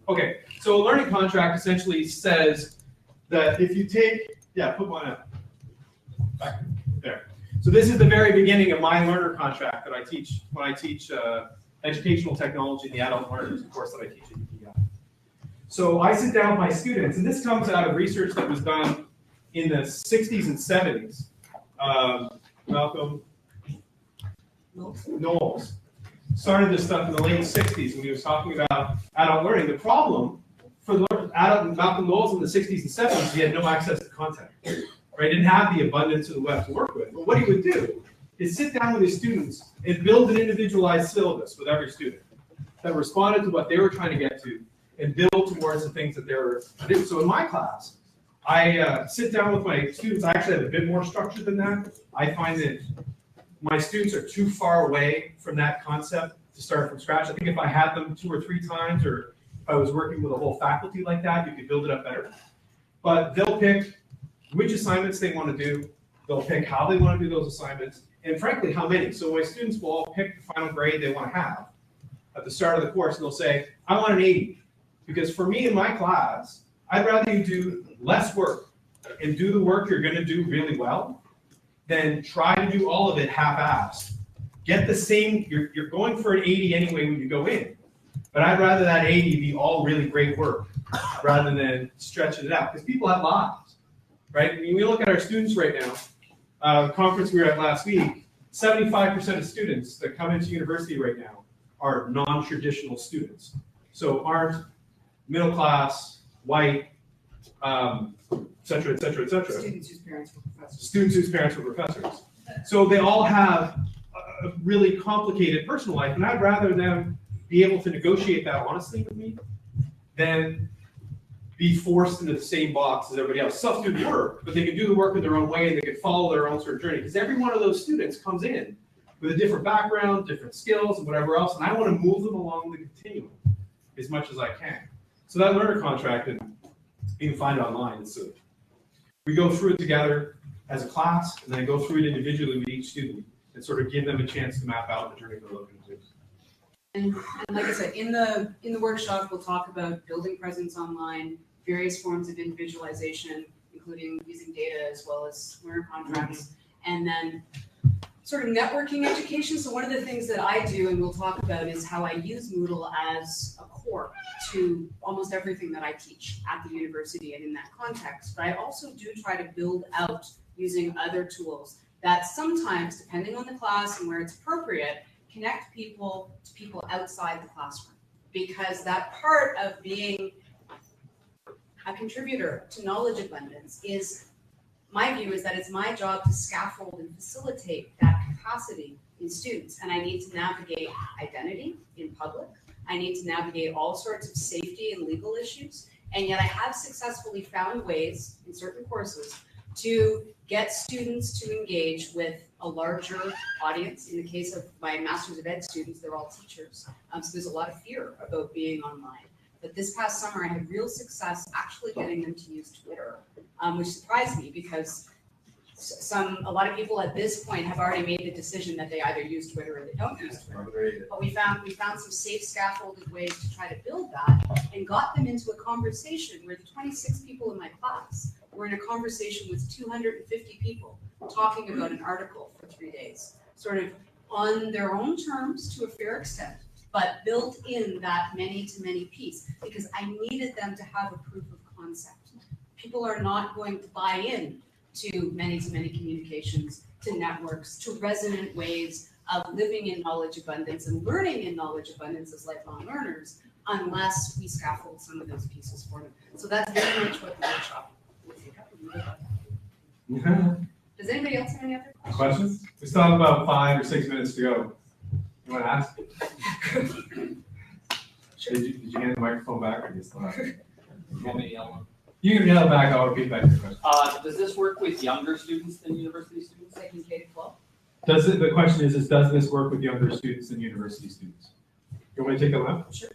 Okay, so a learning contract essentially says that if you take, put one up. Back there. So this is the very beginning of my learner contract that I teach when I teach educational technology in the adult learners, of course, that I teach at UPI. So I sit down with my students, and this comes out of research that was done in the 60s and 70s. Malcolm Knowles started this stuff in the late 60s when he was talking about adult learning. The problem for Malcolm Knowles in the 60s and 70s, he had no access to content. Right? He didn't have the abundance of the web to work with. But what he would do is sit down with his students and build an individualized syllabus with every student that responded to what they were trying to get to and build towards the things that they were doing. So in my class, I sit down with my students. I actually have a bit more structure than that. I find that my students are too far away from that concept to start from scratch. I think if I had them 2 or 3 times, or if I was working with a whole faculty like that, you could build it up better. But they'll pick which assignments they want to do. They'll pick how they want to do those assignments, and frankly, how many. So my students will all pick the final grade they want to have at the start of the course, and they'll say, I want an 80. Because for me in my class, I'd rather you do less work and do the work you're going to do really well than try to do all of it half-assed. Get the same, you're going for an 80 anyway when you go in. But I'd rather that 80 be all really great work rather than stretching it out. Because people have lives, right? When we look at our students right now, the conference we were at last week, 75% of students that come into university right now are non-traditional students. So aren't middle class, white, et cetera, et cetera, et cetera. Students whose parents were professors. Students whose parents were professors. So they all have a really complicated personal life, and I'd rather them be able to negotiate that honestly with me than be forced into the same box as everybody else. Self-student work, but they can do the work in their own way and they can follow their own sort of journey. Because every one of those students comes in with a different background, different skills, and whatever else, and I want to move them along the continuum as much as I can. So that learner contract, and you can find it online. We go through it together as a class, and then go through it individually with each student, and sort of give them a chance to map out the journey they're looking to do. And like I said, in the workshop, we'll talk about building presence online, various forms of individualization, including using data as well as learner contracts, and then sort of networking education. So one of the things that I do, and we'll talk about, is how I use Moodle as a core to almost everything that I teach at the university and in that context. But I also do try to build out using other tools that sometimes, depending on the class and where it's appropriate, connect people to people outside the classroom. Because that part of being a contributor to knowledge abundance is, my view is that it's my job to scaffold and facilitate that capacity in students. And I need to navigate identity in public. I need to navigate all sorts of safety and legal issues. And yet I have successfully found ways in certain courses to get students to engage with a larger audience. In the case of my Masters of Ed students, they're all teachers. So there's a lot of fear about being online. But this past summer, I had real success actually getting them to use Twitter, which surprised me because a lot of people at this point have already made the decision that they either use Twitter or they don't use Twitter. But we found some safe scaffolded ways to try to build that and got them into a conversation where the 26 people in my class were in a conversation with 250 people talking about an article for 3 days, sort of on their own terms to a fair extent, but built in that many-to-many piece, because I needed them to have a proof of concept. People are not going to buy in to many-to-many communications, to networks, to resonant ways of living in knowledge abundance and learning in knowledge abundance as lifelong learners, unless we scaffold some of those pieces for them. So that's very much what the workshop will take up. Does anybody else have any other questions? We still have about 5 or 6 minutes to go. You want to ask? Sure. Did you hand the microphone back, or you still have it? You want me to yell? You can yell it back. I'll repeat back your question. Does this work with younger students than university students? like in K-12? The question is does this work with younger students and university students? You want me to take a look? Sure.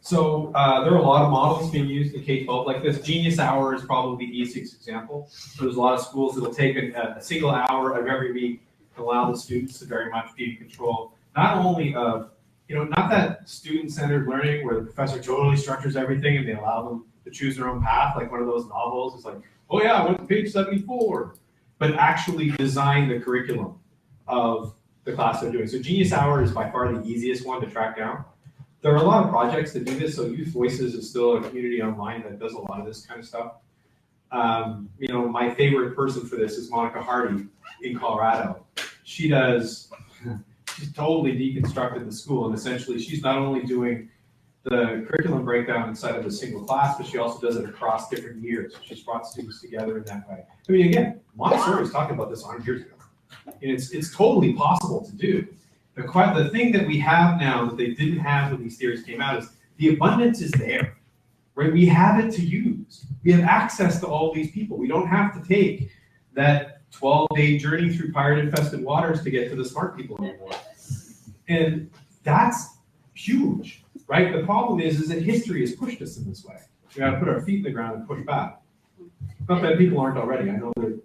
So there are a lot of models being used in K-12 like this. Genius Hour is probably the easiest example. So there's a lot of schools that will take a single hour of every week and allow the students to very much be in control, not only of, not that student-centered learning where the professor totally structures everything and they allow them to choose their own path, like one of those novels. It's like, oh yeah, I went to page 74, but actually design the curriculum of the class they're doing. So Genius Hour is by far the easiest one to track down. There are a lot of projects that do this. So Youth Voices is still a community online that does a lot of this kind of stuff. My favorite person for this is Monica Hardy in Colorado. She's totally deconstructed the school, and essentially she's not only doing the curriculum breakdown inside of a single class, but she also does it across different years. She's brought students together in that way. I mean, again, Montessori was talking about this 100 years ago. And it's totally possible to do. The thing that we have now that they didn't have when these theories came out is the abundance is there, right? We have it to use. We have access to all these people. We don't have to take that 12-day journey through pirate-infested waters to get to the smart people anymore. And that's huge, right? The problem is that history has pushed us in this way. We got to put our feet in the ground and push back. Not that people aren't already. I know that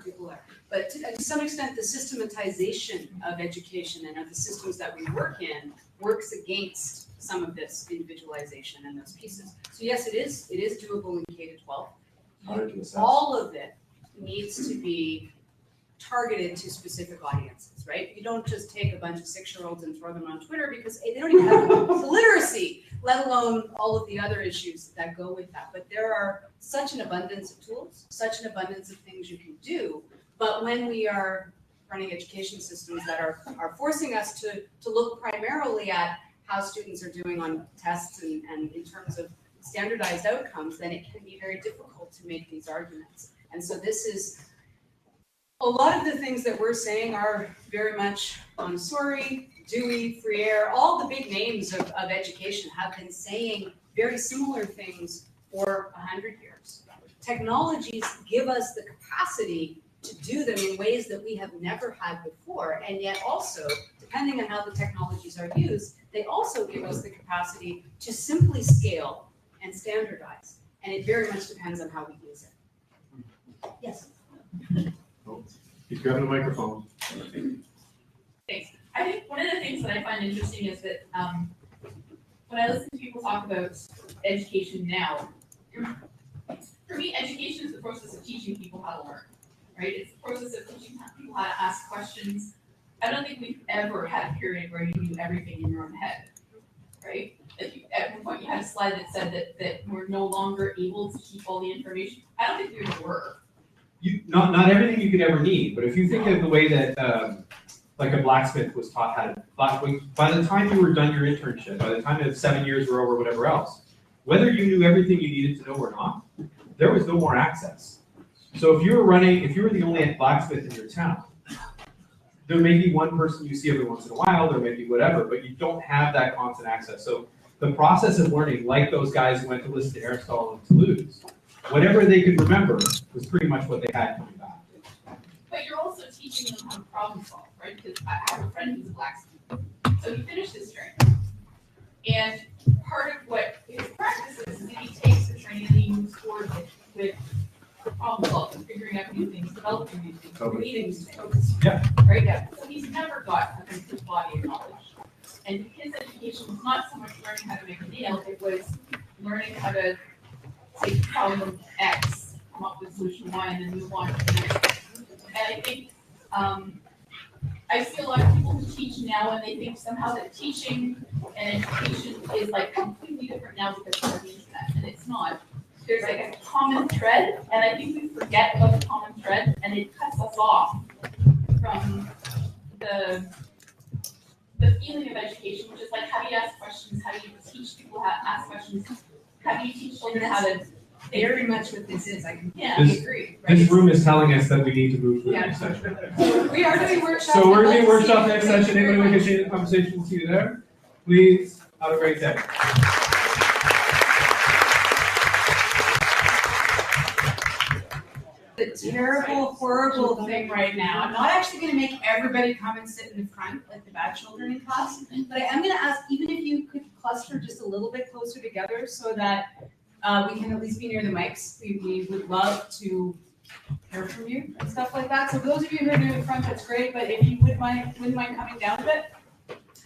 people are. But to some extent, the systematization of education and of the systems that we work in works against some of this individualization and those pieces. So yes, it is doable in K-12. All of it needs to be targeted to specific audiences, right? You don't just take a bunch of 6-year-olds and throw them on Twitter because they don't even have the literacy, let alone all of the other issues that go with that. But there are such an abundance of tools, such an abundance of things you can do. But when we are running education systems that are forcing us to look primarily at how students are doing on tests and in terms of standardized outcomes, then it can be very difficult to make these arguments. And so this is A lot of the things that we're saying are very much Montessori, Dewey, Freire, all the big names of education have been saying very similar things for 100 years. Technologies give us the capacity to do them in ways that we have never had before, and yet also, depending on how the technologies are used, they also give us the capacity to simply scale and standardize, and it very much depends on how we use it. Yes? He's grabbing the microphone. Thanks. I think one of the things that I find interesting is that when I listen to people talk about education now, for me, education is the process of teaching people how to learn, right? It's the process of teaching people how to ask questions. I don't think we've ever had a period where you knew everything in your own head, right? At one point you had a slide that said that we're no longer able to keep all the information. I don't think we ever were. Not everything you could ever need, but if you think of the way that like a blacksmith was taught how to by the time you were done your internship, by the time the 7 years were over, whatever else, whether you knew everything you needed to know or not, there was no more access. So if you were the only blacksmith in your town, there may be one person you see every once in a while, there may be whatever, but you don't have that constant access. So the process of learning, like those guys who went to listen to Aristotle and Toulouse, whatever they could remember was pretty much what they had coming back. But you're also teaching them how to problem solve, right? Because I have a friend who's a blacksmith. So he finished his training. And part of what his practice is that he takes the training and he moves forward with problem solving, figuring out new things, developing new things, creating new things. Yeah. Right? Yeah. So he's never got a complete body of knowledge. And his education was not so much learning how to make a nail, it was learning how to take problem X, come up with solution Y, and then move on to the next. And I think I see a lot of people who teach now and they think somehow that teaching and education is like completely different now because of the internet, and it's not. There's like a common thread, and I think we forget about the common thread, and it cuts us off from the feeling of education, which is like how do you ask questions, how do you teach people how to ask questions, how do you teach children how to Very much what this is, I completely agree. Right? This room is telling us that we need to move to the next session. We are doing workshops. So we're doing workshop next session. Anybody want to continue the conversation? We'll see you there. Please have a great day. The terrible, horrible thing right now. I'm not actually going to make everybody come and sit in the front like the bad children in class, but I am going to ask, even if you could cluster just a little bit closer together so that we can at least be near the mics. We would love to hear from you and stuff like that. So those of you who are near the front, that's great. But if you wouldn't mind coming down a bit,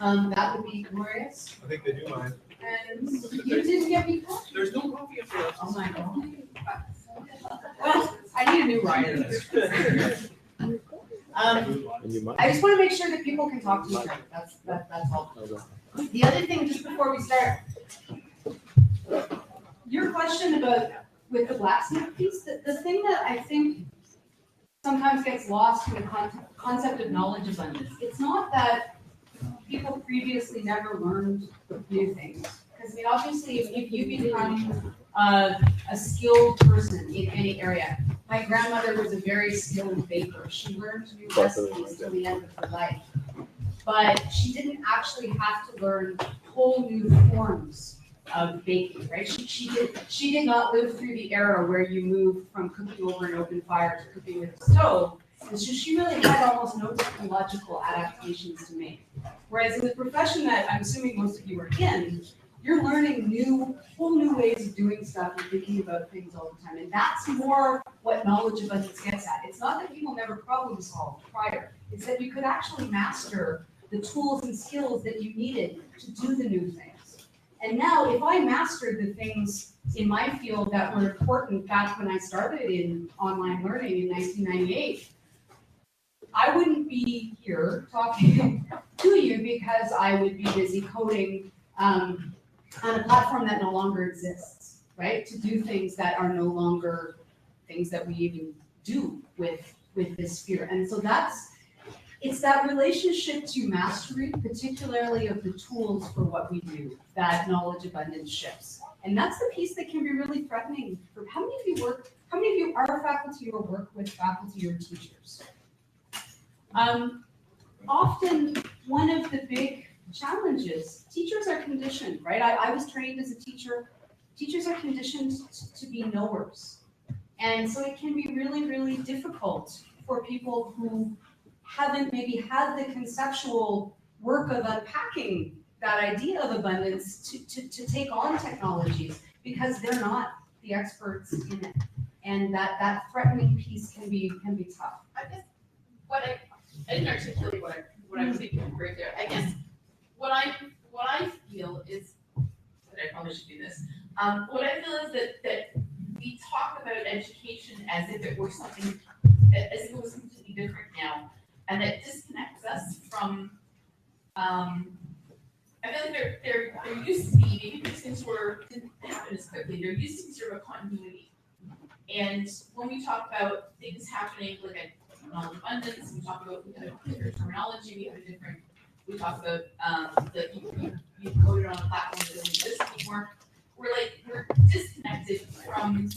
that would be glorious. I think they do mind. And you didn't get me coffee. There's no coffee up there. Oh my god. Well, I need a new rider. I just want to make sure that people can talk to each other. That's all. The other thing, just before we start, your question about with the blacksmith piece, the thing that I think sometimes gets lost in the concept of knowledge abundance, it's not that people previously never learned new things. Because I mean, obviously, if you become a skilled person in any area, my grandmother was a very skilled baker. She learned new recipes till the end of her life. But she didn't actually have to learn whole new forms of baking, right? She did not live through the era where you moved from cooking over an open fire to cooking with a stove. And so she really had almost no technological adaptations to make. Whereas in the profession that I'm assuming most of you are in, you're learning whole new ways of doing stuff and thinking about things all the time. And that's more what knowledge abundance gets at. It's not that people never problem solved prior. It's that you could actually master the tools and skills that you needed to do the new things. And now, if I mastered the things in my field that were important back when I started in online learning in 1998, I wouldn't be here talking to you because I would be busy coding on a platform that no longer exists, right? To do things that are no longer things that we even do with this sphere. And so it's that relationship to mastery, particularly of the tools for what we do, that knowledge abundance shifts. And that's the piece that can be really threatening for how many of you are faculty or work with faculty or teachers? Often, one of the big challenges, teachers are conditioned, right? I was trained as a teacher. Teachers are conditioned to be knowers. And so it can be really, really difficult for people who haven't maybe had the conceptual work of unpacking that idea of abundance to take on technologies because they're not the experts in it. And that threatening piece can be tough. I guess I didn't articulate what I was thinking right there. I guess what I feel is that I probably should do this. What I feel is that we talk about education as if it were something, as if it was completely different now, and that disconnects us from. I feel like there used to be, maybe these things didn't happen as quickly. There used to be sort of a continuity, and when we talk about things happening like a knowledge abundance, we talk about different terminology. We talk about that you coded on a platform that doesn't exist anymore. We're disconnected from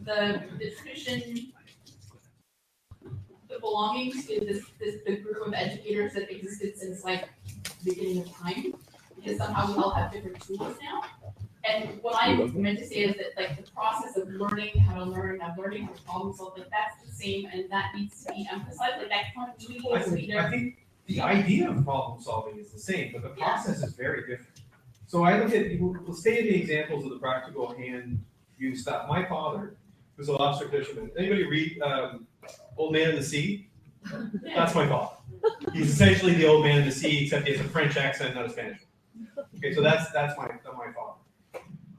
the tradition, the belonging to the group of educators that existed since like the beginning of time, because somehow we all have different tools now. And what I meant to say is that like the process of learning how to learn, learning how to problem solve, like that's the same, and that needs to be emphasized. Like that continuity needs to be there. I think the idea of problem solving is the same, but the process is very different. So I look at, we'll stay in the examples of the practical hand use stuff. My father was a lobster fisherman. Anybody read Old Man in the Sea? That's my father. He's essentially the old man in the sea, except he has a French accent, not a Spanish one. Okay, so that's my father.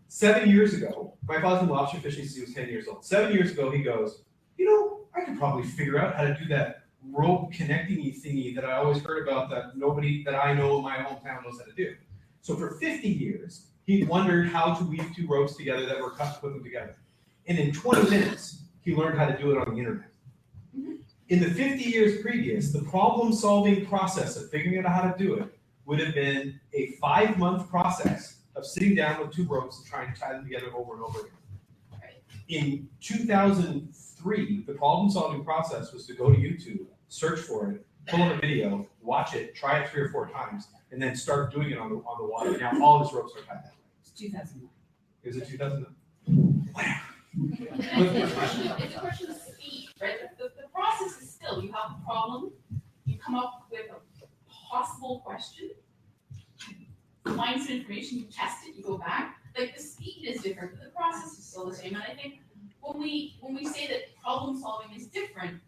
7 years ago, my father's been lobster fishing since he was 10 years old. 7 years ago, he goes, I could probably figure out how to do that rope connecting thingy that I always heard about that nobody that I know in my hometown knows how to do. So for 50 years, he wondered how to weave two ropes together that were cut to put them together. And in 20 minutes, he learned how to do it on the internet. In the 50 years previous, the problem-solving process of figuring out how to do it would have been a 5-month process of sitting down with two ropes and trying to tie them together over and over again. In 2003, the problem-solving process was to go to YouTube, search for it, pull up a video, watch it, try it 3 or 4 times, and then start doing it on the water. Now all his ropes are tied that way. It's 2009. Is it 2009? Wow. It's a question of speed, right? The process is still, you have a problem, you come up with a possible question, you find some information, you test it, you go back. Like the speed is different, but the process is still the same. And I think when we say that problem solving is different,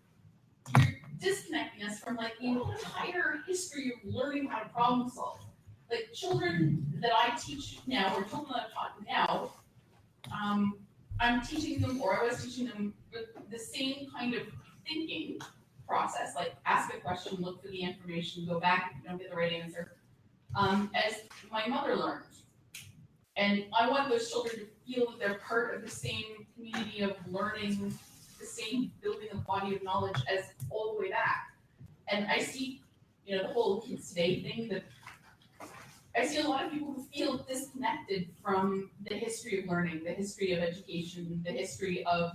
you're disconnecting us from like the entire history of learning how to problem solve. Like children that I teach now, or children that I've taught now, I'm teaching them, or I was teaching them, the same kind of thinking process, like ask a question, look for the information, go back if you don't get the right answer, as my mother learned. And I want those children to feel that they're part of the same community of learning, the same building of body of knowledge as all the way back. And I see, the whole kids today thing, that I see a lot of people who feel disconnected from the history of learning, the history of education, the history of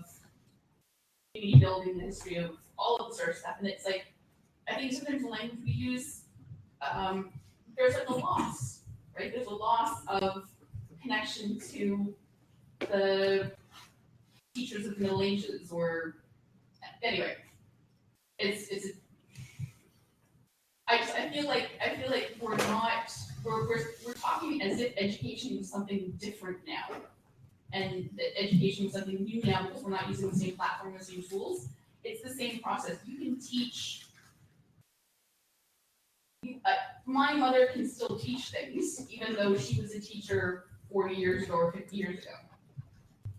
community building, the history of all of the sort of stuff. And it's like, I think sometimes the language we use, there's like a loss, right? There's a loss of connection to the teachers of the Middle Ages, or anyway, I feel like we're talking as if education is something different now, and that education is something new now because we're not using the same platform, the same tools. It's the same process. You can teach. My mother can still teach things, even though she was a teacher 40 years ago or 50 years ago,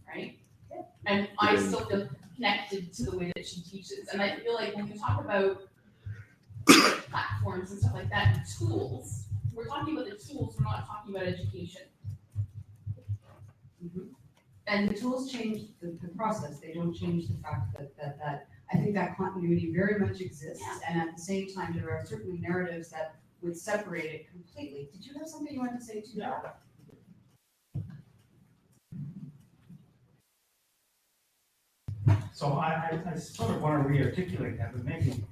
right? And I still feel connected to the way that she teaches. And I feel like when we talk about platforms and stuff like that, and tools, we're talking about the tools, we're not talking about education. Mm-hmm. And the tools change the process. They don't change the fact that I think that continuity very much exists. And at the same time, there are certainly narratives that would separate it completely. Did you have something you wanted to say too? Yeah. So I sort of want to re-articulate that, but maybe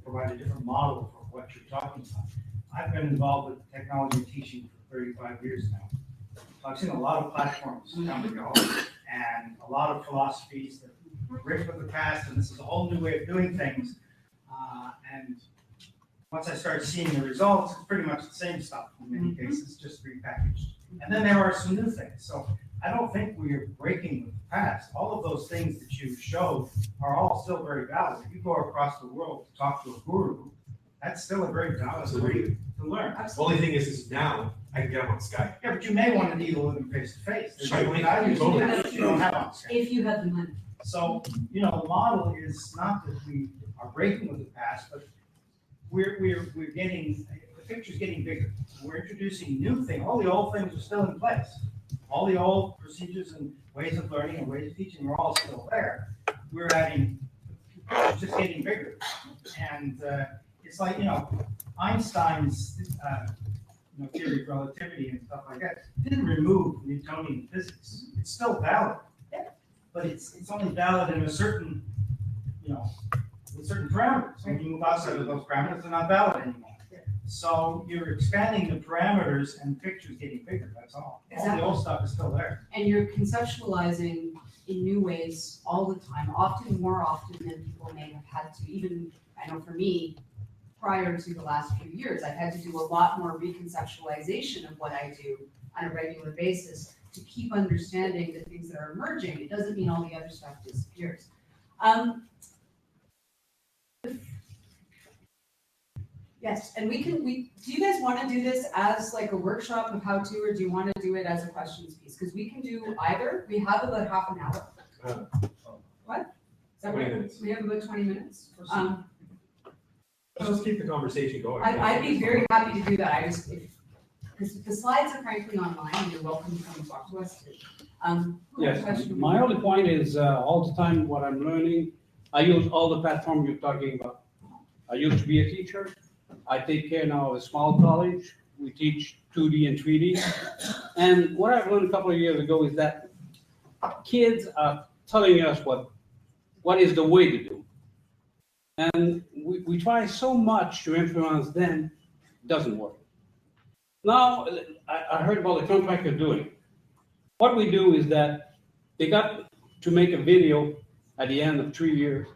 provide a different model for what you're talking about. I've been involved with technology teaching for 35 years now. So I've seen a lot of platforms come and go, and a lot of philosophies that riff with the past, and this is a whole new way of doing things. And once I started seeing the results, it's pretty much the same stuff in many cases, just repackaged. And then there are some new things. So I don't think we're breaking with the past. All of those things that you showed are all still very valid. If you go across the world to talk to a guru, that's still a very valid way to learn. The only thing is now I can get them on Skype. Yeah, but you may want to deal with them face to face. There's Sure. values Totally. that you don't have on Skype. If you have the money. So, the model is not that we are breaking with the past, but we're getting, the picture's getting bigger. We're introducing new things. All the old things are still in place. All the old procedures and ways of learning and ways of teaching are all still there. We're adding, it's just getting bigger. And it's like, Einstein's theory of relativity and stuff like that didn't remove Newtonian physics. It's still valid. But it's only valid in a certain, with certain parameters. When you move outside of those parameters, they're not valid anymore. So you're expanding the parameters and the picture's getting bigger, that's all. All the old stuff is still there. And you're conceptualizing in new ways all the time, often more often than people may have had to. Even, I know for me, prior to the last few years, I've had to do a lot more reconceptualization of what I do on a regular basis to keep understanding the things that are emerging. It doesn't mean all the other stuff disappears. Yes, and do you guys want to do this as like a workshop of how to, or do you want to do it as a questions piece? Because we can do either. We have about half an hour. What? Is that 20 right? minutes. We have about 20 minutes. Let's just keep the conversation going. I'd be very happy to do that. Because the slides are frankly online, and you're welcome to come and talk to us. Yes, my only point is all the time what I'm learning, I use all the platform you're talking about. I used to be a teacher. I take care now of a small college. We teach 2D and 3D. And what I've learned a couple of years ago is that kids are telling us what is the way to do. And we try so much to influence them, it doesn't work. Now, I heard about the contractor doing. What we do is that they got to make a video at the end of 3 years.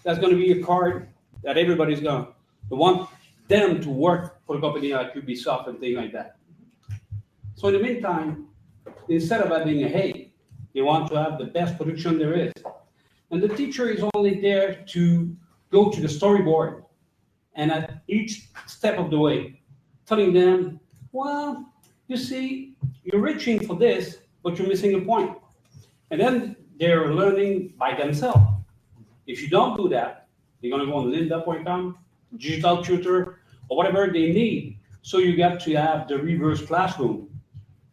That's going to be a card that everybody's going to want them to work for a company like Ubisoft and things like that. So in the meantime, instead of having a hey, they want to have the best production there is. And the teacher is only there to go to the storyboard and at each step of the way, telling them, well, you see, you're reaching for this, but you're missing a point. And then they're learning by themselves. If you don't do that, they're going to go on lynda.com, digital tutor, or whatever they need. So you got to have the reverse classroom.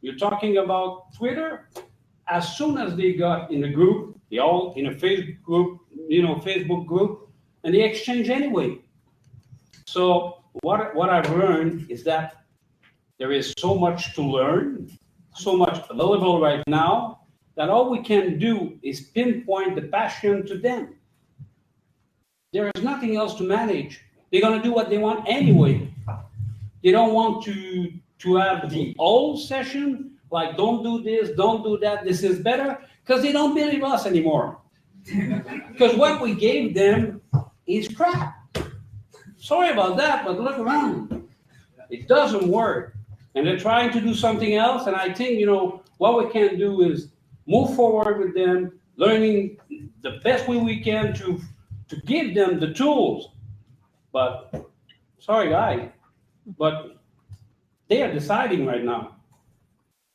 You're talking about Twitter. As soon as they got in the group, they all in a Facebook group, and they exchange anyway. So what I've learned is that there is so much to learn, so much available right now, that all we can do is pinpoint the passion to them. There is nothing else to manage. They're going to do what they want anyway. They don't want to have the old session, like don't do this, don't do that, this is better, because they don't believe us anymore. Because what we gave them is crap. Sorry about that, but look around. It doesn't work. And they're trying to do something else, and I think, what we can do is move forward with them, learning the best way we can to give them the tools. But, sorry guys, but they are deciding right now.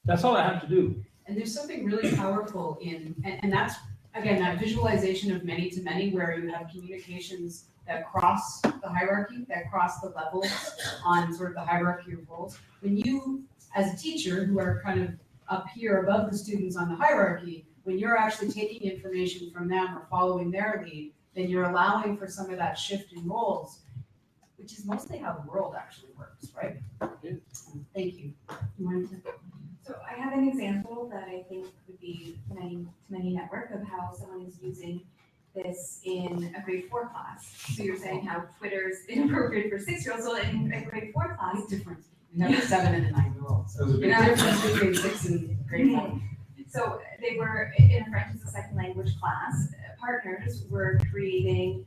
That's all I have to do. And there's something really powerful and that's, again, that visualization of many to many, where you have communications that cross the hierarchy, that cross the levels on sort of the hierarchy of roles. When you, as a teacher, who are kind of up here above the students on the hierarchy, when you're actually taking information from them or following their lead, then you're allowing for some of that shift in roles, which is mostly how the world actually works, right? Yeah. Thank you. You wanted to? So I have an example that I think would be many-to-many network of how someone is using this in a grade 4 class. So you're saying how Twitter's inappropriate for 6-year-olds, so in a grade 4 class. It's different. We have a 7 and a 9-year-old. So That was a big the difference between grade 6 and grade 1. So they were in a French as a second language class. Partners were creating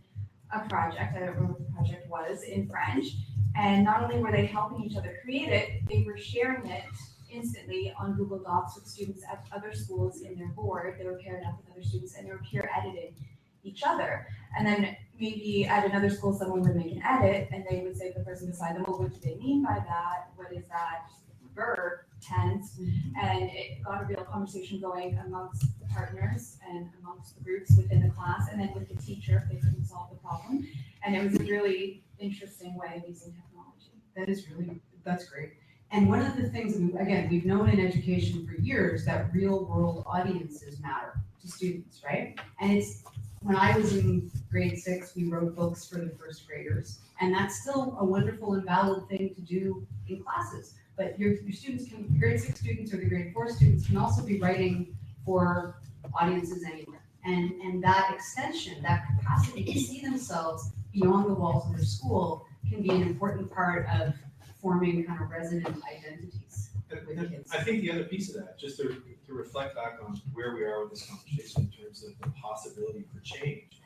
a project, I don't remember what the project was, in French. And not only were they helping each other create it, they were sharing it instantly on Google Docs with students at other schools in their board. They were paired up with other students and they were peer editing each other. And then maybe at another school, someone would make an edit and they would say to the person beside them, well, what do they mean by that? What is that verb tense? And it got a real conversation going amongst the partners and amongst the groups within the class and then with the teacher if they couldn't solve the problem. And it was a really interesting way of using technology. That's great. And one of the things, again, we've known in education for years that real world audiences matter to students, right? And it's, when I was in grade 6, we wrote books for the first graders. And that's still a wonderful and valid thing to do in classes. But your students can, grade 6 students or the grade 4 students can also be writing for audiences anywhere. And that extension, that capacity to see themselves beyond the walls of their school can be an important part of forming kind of resident identities with kids. I think the other piece of that, just to reflect back on where we are with this conversation in terms of the possibility for change,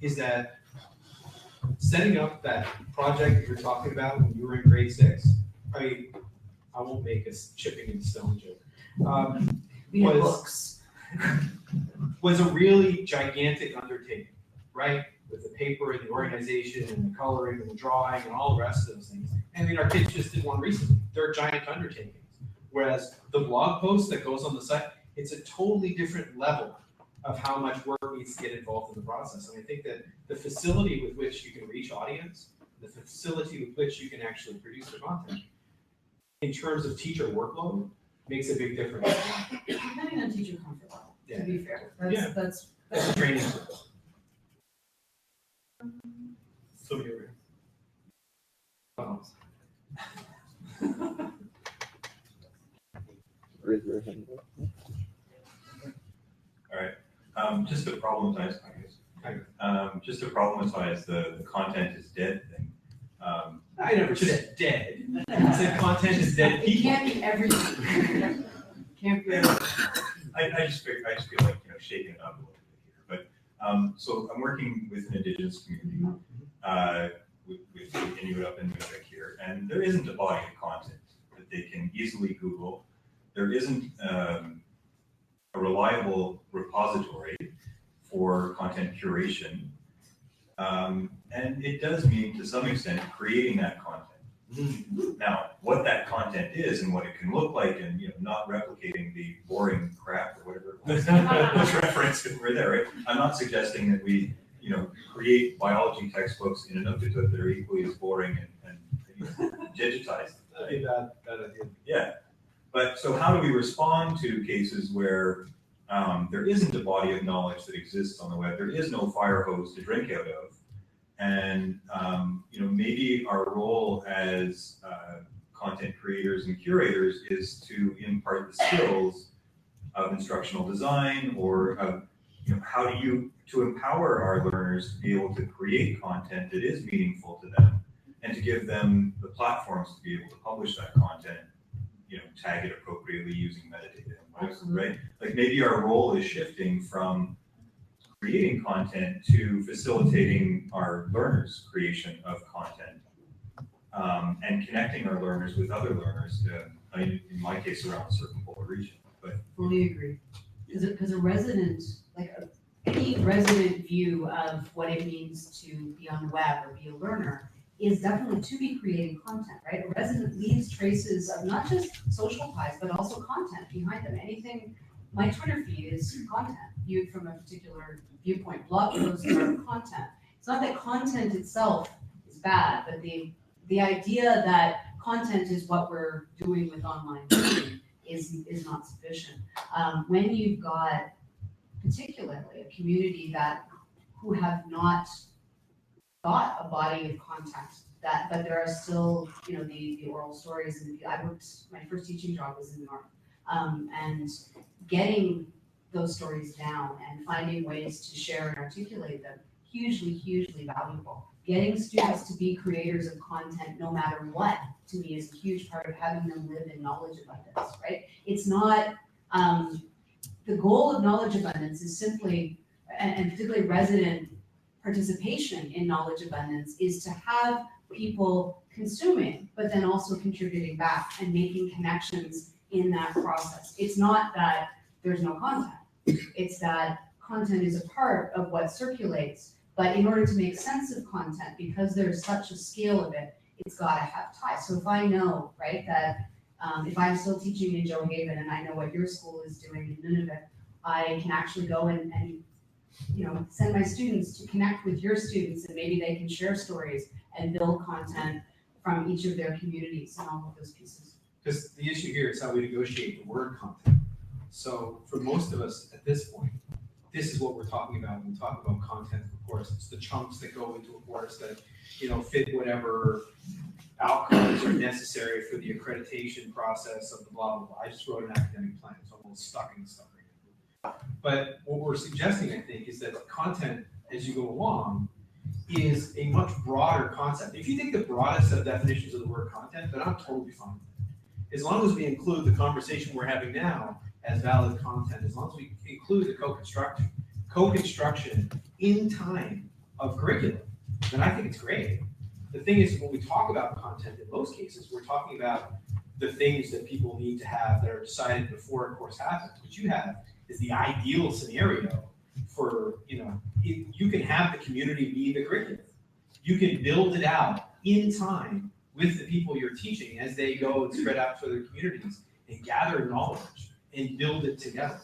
is that setting up that project that you're talking about when you were in grade 6, I won't make a chipping in stone joke. We have books. Was a really gigantic undertaking, right? With the paper and the organization and the coloring and the drawing and all the rest of those things. I mean, our kids just did one recently. They're giant undertakings. Whereas the blog post that goes on the site, it's a totally different level of how much work needs to get involved in the process. And I think that the facility with which you can reach audience, the facility with which you can actually produce the content, in terms of teacher workload, makes a big difference. Depending on teacher comfort level, Yeah. to be fair. Yeah. That's That's training. Somebody over here. Raise your hand. All right, just to problematize, just to problematize the content is dead thing. I never said dead. I said content is dead It people. can't be everything. Can't be everything. I just feel like, shaking it up a little bit here. But, so I'm working with an Indigenous community, with the Inuit up in Moot here, and there isn't a body of content that they can easily Google. There isn't a reliable repository for content curation. And it does mean, to some extent, creating that content. Now, what that content is and what it can look like, and not replicating the boring crap or whatever it was referenced over there, right? I'm not suggesting that we, create biology textbooks in Inuktitut that are equally as boring and digitized. That'd be bad idea. Yeah, but so how do we respond to cases where there isn't a body of knowledge that exists on the web? There is no fire hose to drink out of. And maybe our role as content creators and curators is to impart the skills of instructional design, or of how do you to empower our learners to be able to create content that is meaningful to them, and to give them the platforms to be able to publish that content, tag it appropriately using metadata and whatever, right? Like maybe our role is shifting from creating content to facilitating our learners' creation of content, and connecting our learners with other learners, in my case, around a certain polar region. But Fully agree. Because a resident, any resident view of what it means to be on the web or be a learner is definitely to be creating content, right? A resident leaves traces of not just social ties, but also content behind them. Anything, my Twitter feed is content viewed from a particular viewpoint. Blog posts are content. It's not that content itself is bad, but the idea that content is what we're doing with online learning is not sufficient. When you've got particularly a community who have not got a body of content, but there are still, the oral stories, and my first teaching job was in the North, and getting those stories down and finding ways to share and articulate them, hugely, hugely valuable. Getting students to be creators of content no matter what, to me, is a huge part of having them live in knowledge abundance, right? It's not, the goal of knowledge abundance is simply, and particularly resident participation in knowledge abundance, is to have people consuming, but then also contributing back and making connections in that process. It's not that there's no content. It's that content is a part of what circulates, but in order to make sense of content, because there's such a scale of it, it's got to have ties. So if I know, right, that if I'm still teaching in Joe Haven and I know what your school is doing in Nunavut, I can actually go and send my students to connect with your students, and maybe they can share stories and build content from each of their communities and all of those pieces. Because the issue here is how we negotiate the word content. So for most of us at this point, this is what we're talking about when we talk about content of a course. It's the chunks that go into a course that, fit whatever outcomes are necessary for the accreditation process of the blah, blah, blah. I just wrote an academic plan, so I'm a little stuck in the stuff right now. But what we're suggesting, I think, is that content, as you go along, is a much broader concept. If you take the broadest set of definitions of the word content, then I'm totally fine with it. As long as we include the conversation we're having now as valid content, as long as we include the co-construction in time of curriculum, then I think it's great. The thing is, when we talk about content, in most cases, we're talking about the things that people need to have that are decided before a course happens. What you have is the ideal scenario for, you can have the community be the curriculum. You can build it out in time with the people you're teaching as they go and spread out to other communities and gather knowledge and build it together.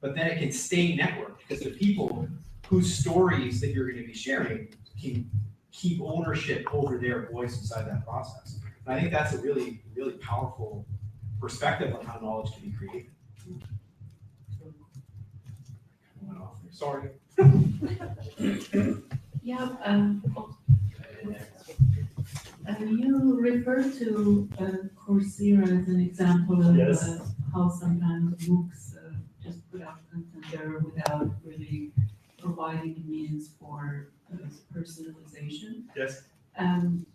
But then it can stay networked, because the people whose stories that you're going to be sharing can keep ownership over their voice inside that process. And I think that's a really, really powerful perspective on how knowledge can be created. I went off there. Sorry. You refer to Coursera as an example of how sometimes MOOCs just put out content there without really providing means for personalization. Yes. I'm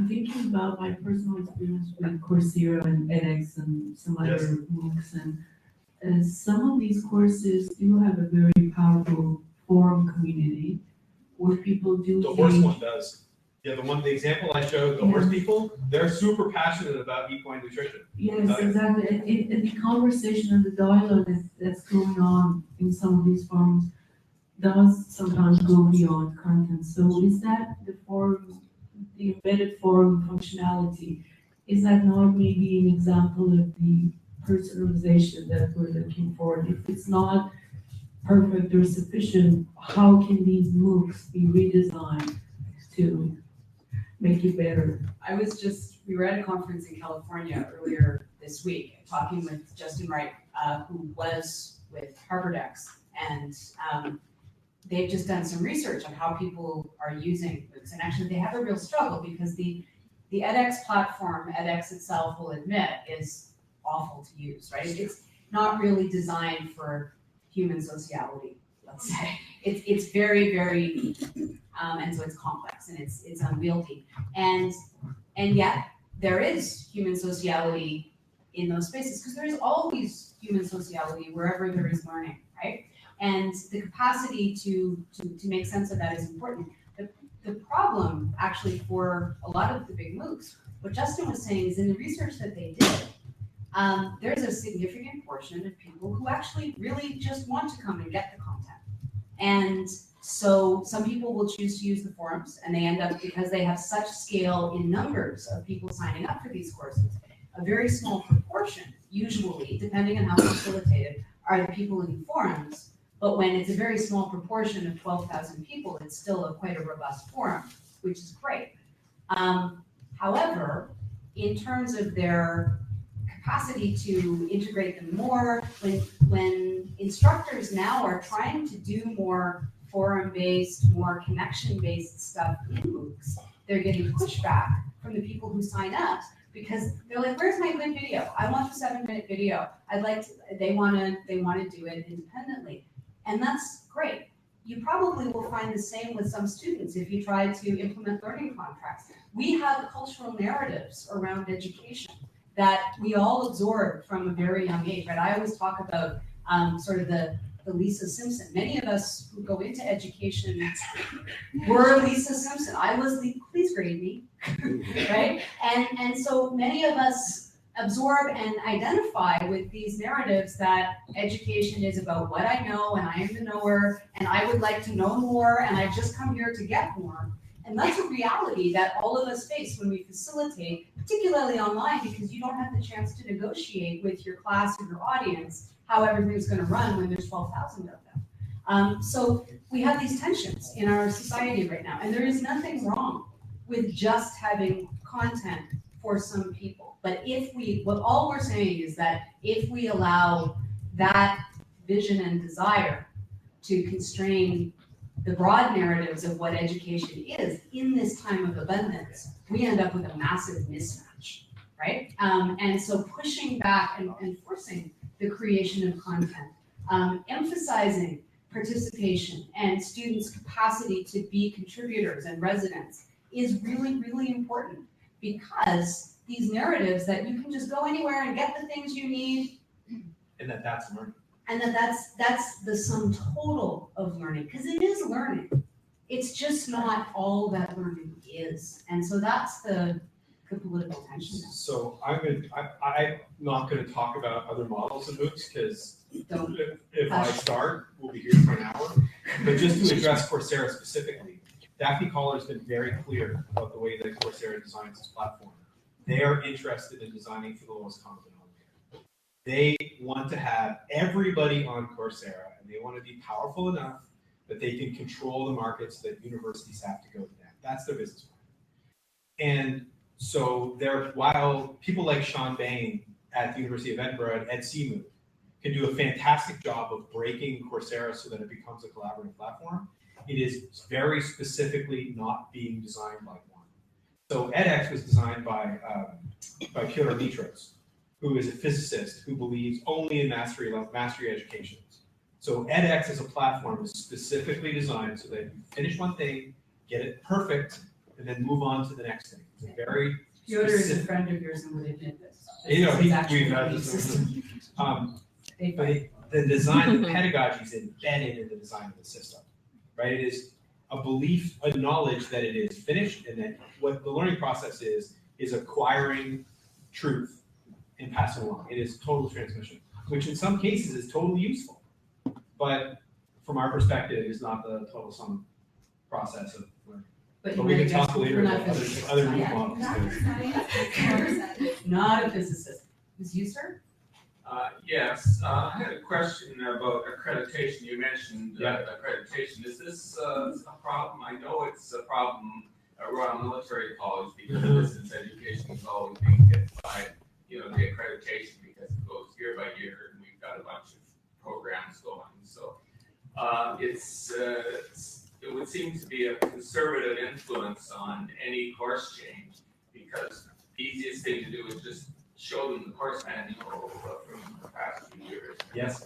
thinking about my personal experience with Coursera and edX and some other MOOCs, and some of these courses do have a very powerful forum community where people do. The horse one does. Yeah, the example I showed, the horse people, they're super passionate about equine nutrition. Yes, exactly. And the conversation and the dialogue that's going on in some of these forums does sometimes go beyond content. So is that the forum, the embedded forum functionality, is that not maybe an example of the personalization that we're looking for? If it's not perfect or sufficient, how can these MOOCs be redesigned to make it better? We were at a conference in California earlier this week, talking with Justin Wright, who was with HarvardX, and they've just done some research on how people are using MOOCs, and actually they have a real struggle because the edX platform, edX itself will admit, is awful to use, right? It's not really designed for human sociality, let's say. It's very, very, and so it's complex and it's unwieldy. And yet there is human sociality in those spaces, because there is always human sociality wherever there is learning, right? And the capacity to make sense of that is important. The problem actually for a lot of the big MOOCs, what Justin was saying is in the research that they did, there's a significant portion of people who actually really just want to come and get the content. And so some people will choose to use the forums, and they end up, because they have such scale in numbers of people signing up for these courses, a very small proportion, usually, depending on how facilitated, are the people in the forums. But when it's a very small proportion of 12,000 people, it's still quite a robust forum, which is great. However, in terms of their capacity to integrate them more, when instructors now are trying to do more forum-based, more connection-based stuff in MOOCs, they're getting pushback from the people who sign up because they're like, where's my good video? I want the 7-minute video. They wanna do it independently. And that's great. You probably will find the same with some students if you try to implement learning contracts. We have cultural narratives around education that we all absorb from a very young age, right? I always talk about sort of the Lisa Simpson. Many of us who go into education were Lisa Simpson. I was the, please grade me, right? And so many of us absorb and identify with these narratives that education is about what I know and I am the knower and I would like to know more and I've just come here to get more. And that's a reality that all of us face when we facilitate, particularly online, because you don't have the chance to negotiate with your class or your audience how everything's going to run when there's 12,000 of them. So we have these tensions in our society right now, and there is nothing wrong with just having content for some people. But all we're saying is that if we allow that vision and desire to constrain the broad narratives of what education is in this time of abundance, we end up with a massive mismatch, right? And so pushing back and forcing the creation of content, emphasizing participation and students' capacity to be contributors and residents is really, really important, because these narratives that you can just go anywhere and get the things you need. And that's learning. And that's the sum total of learning, because it is learning. It's just not all that learning is. And so that's the political tension. So I'm not going to talk about other models of MOOCs, because if I start, we'll be here for an hour. But just to address Coursera specifically, Daphne Collar has been very clear about the way that Coursera designs its platform. They are interested in designing for the lowest common denominator. They want to have everybody on Coursera, and they want to be powerful enough that they can control the markets that universities have to go to them. That's their business plan. And so while people like Sean Bain at the University of Edinburgh and EdCMOOC can do a fantastic job of breaking Coursera so that it becomes a collaborative platform, it is very specifically not being designed like one. So edX was designed by Pyotr Mitros, who is a physicist who believes only in mastery education. So edX as a platform is specifically designed so that you finish one thing, get it perfect, and then move on to the next thing. It's a very Pyotr is a friend of yours and would admit this. You know, we've had this. But the design, the pedagogy is embedded in the design of the system, right? It is a belief, a knowledge that it is finished, and that what the learning process is acquiring truth and passing along. It is total transmission, which in some cases is totally useful, but from our perspective is not the total sum process of learning. But we can talk later about other new models. Not a physicist. Was you, sir? Yes, I had a question about accreditation. You mentioned accreditation. Is this a problem? I know it's a problem around military college because distance education is always being hit by, the accreditation, because it goes year by year, and we've got a bunch of programs going. So it would seem to be a conservative influence on any course change, because the easiest thing to do is just show them the course manual from the past few years. Yes.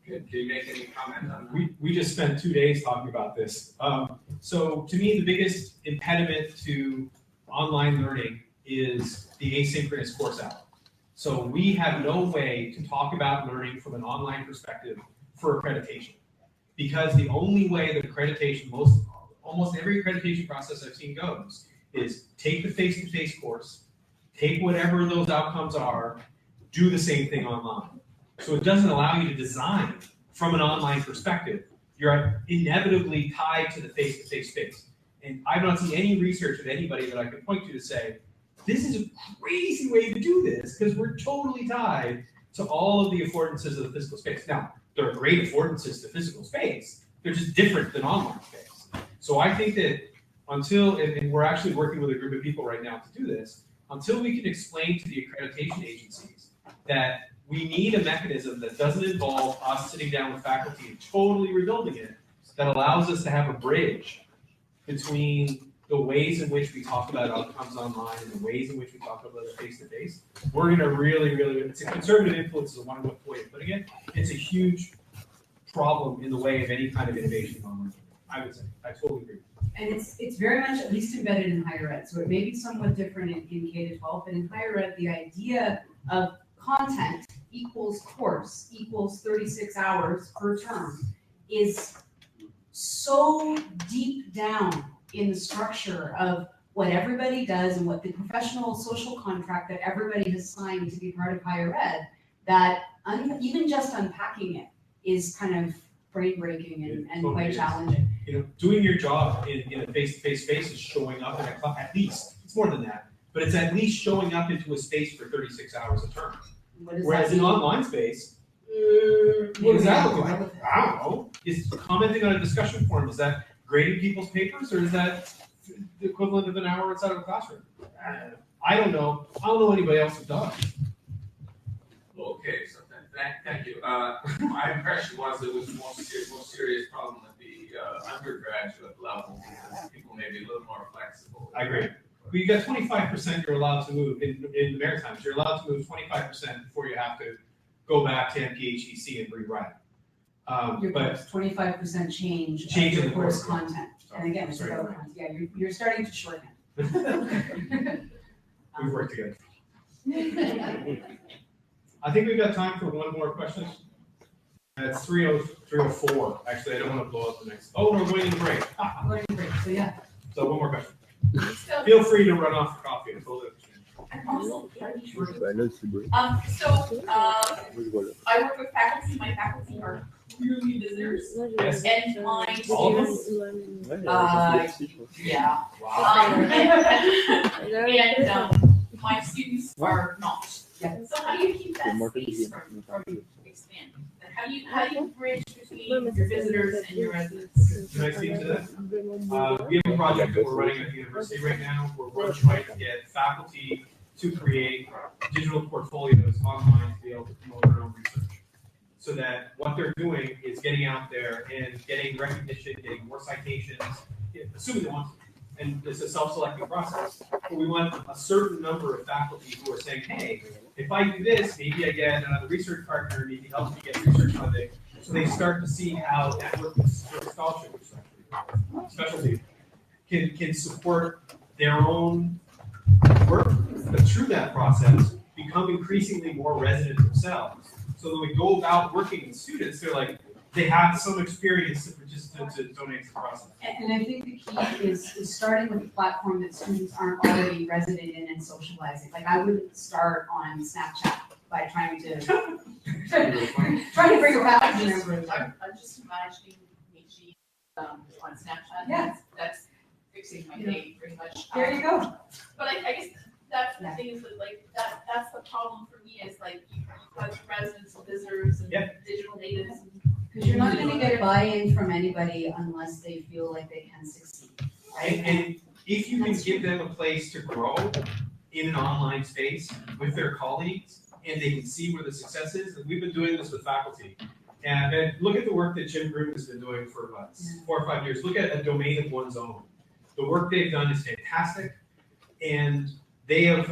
Can you make any comment on that? We just spent 2 days talking about this. So to me, the biggest impediment to online learning is the asynchronous course hour. So we have no way to talk about learning from an online perspective for accreditation, because the only way that accreditation, almost every accreditation process I've seen goes, is take the face-to-face course, take whatever those outcomes are, do the same thing online. So it doesn't allow you to design from an online perspective. You're inevitably tied to the face-to-face space. And I've not seen any research of anybody that I could point to say, this is a crazy way to do this, because we're totally tied to all of the affordances of the physical space. Now, there are great affordances to physical space. They're just different than online space. So I think that and we're actually working with a group of people right now to do this, until we can explain to the accreditation agencies that we need a mechanism that doesn't involve us sitting down with faculty and totally rebuilding it, that allows us to have a bridge between the ways in which we talk about outcomes online and the ways in which we talk about it face-to-face, we're going to really, it's a conservative influence is one way of putting it. It's a huge problem in the way of any kind of innovation online. I would say, I totally agree. And it's very much at least embedded in higher ed. So it may be somewhat different in K-12, but in higher ed, the idea of content equals course equals 36 hours per term is so deep down in the structure of what everybody does and what the professional social contract that everybody has signed to be part of higher ed, that even just unpacking it is kind of brain-breaking and quite challenging. You know, doing your job in a face-to-face space is showing up in a class, at least, it's more than that, but it's at least showing up into a space for 36 hours a term. Whereas in online space, what does that look like? I don't know. Is commenting on a discussion forum, is that grading people's papers, or is that the equivalent of an hour outside of a classroom? I don't know. I don't know anybody else who does. Okay, so thank you. My impression was it was a more serious problem at the undergraduate level because people may be a little more flexible. I agree. But you got 25% you're allowed to move in the Maritimes. You're allowed to move 25% before you have to go back to MPHEC and rewrite. But 25% change of in your the course course content. Sorry, And again, it's sorry. about content. Yeah, you're starting to shorten. We've worked together. I think we've got time for one more question. It's 3:04. Actually, I don't want to blow up the next. Oh, we're waiting to break. Going to break, so yeah. So one more question. So, Feel free to run off for coffee. I totally understand. I'm also pretty short. Bah là, c'est bon. I work with faculty. My faculty are clearly visitors. Yes. And my All of us? students, Ouais, yeah. Wow. And my students are not. Yeah. So how do you keep that market space is from expanding? Like, how do you bridge between your visitors and your residents? Can I speak to that? We have a project that we're running at the university right now where we're trying to get faculty to create digital portfolios online to be able to promote their own research. So that what they're doing is getting out there and getting recognition, getting more citations, assuming they want to. And it's a self-selecting process. But we want a certain number of faculty who are saying, hey, if I do this, maybe I get another research partner, maybe helps me get research funding. So they start to see how networking scholarship specialty can support their own work. But through that process, become increasingly more resident themselves. So when we go about working with students, they're like, they have some experience to donate to the process. And I think the key is starting with a platform that students aren't already resident in and socializing. Like I wouldn't start on Snapchat by trying to bring a faculty member. I'm just imagining Michi on Snapchat. Yeah. That's fixing my day pretty much. There you go. But I guess that's the thing is that like that's the problem for me is like you have residents and visitors and digital natives. Because you're not going to get buy-in from anybody unless they feel like they can succeed. Right? And if you can give them a place to grow in an online space with their colleagues, and they can see where the success is, and we've been doing this with faculty. And look at the work that Jim Groom has been doing for about 4 or 5 years. Look at a domain of one's own. The work they've done is fantastic, and they have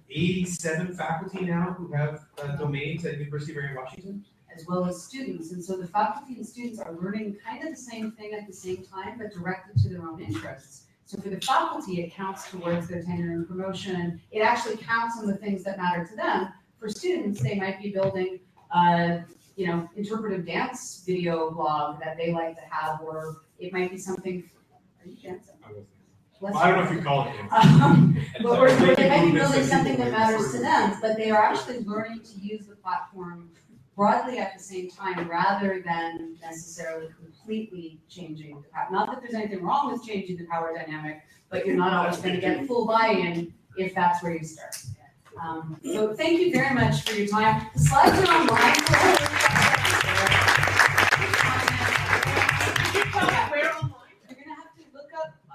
87 faculty now who have domains at University of Mary Washington. As well as students. And so the faculty and students are learning kind of the same thing at the same time, but directed to their own interests. So for the faculty, it counts towards their tenure and promotion. It actually counts on the things that matter to them. For students, they might be building, interpretive dance video blog that they like to have, or it might be something. Are you dancing? Well, I don't know if you call it. But they might be building something that matters to them, but they are actually learning to use the platform broadly at the same time, rather than necessarily completely changing the power. Not that there's anything wrong with changing the power dynamic, but you're not always going to get full buy-in if that's where you start. So thank you very much for your time. The slides are online.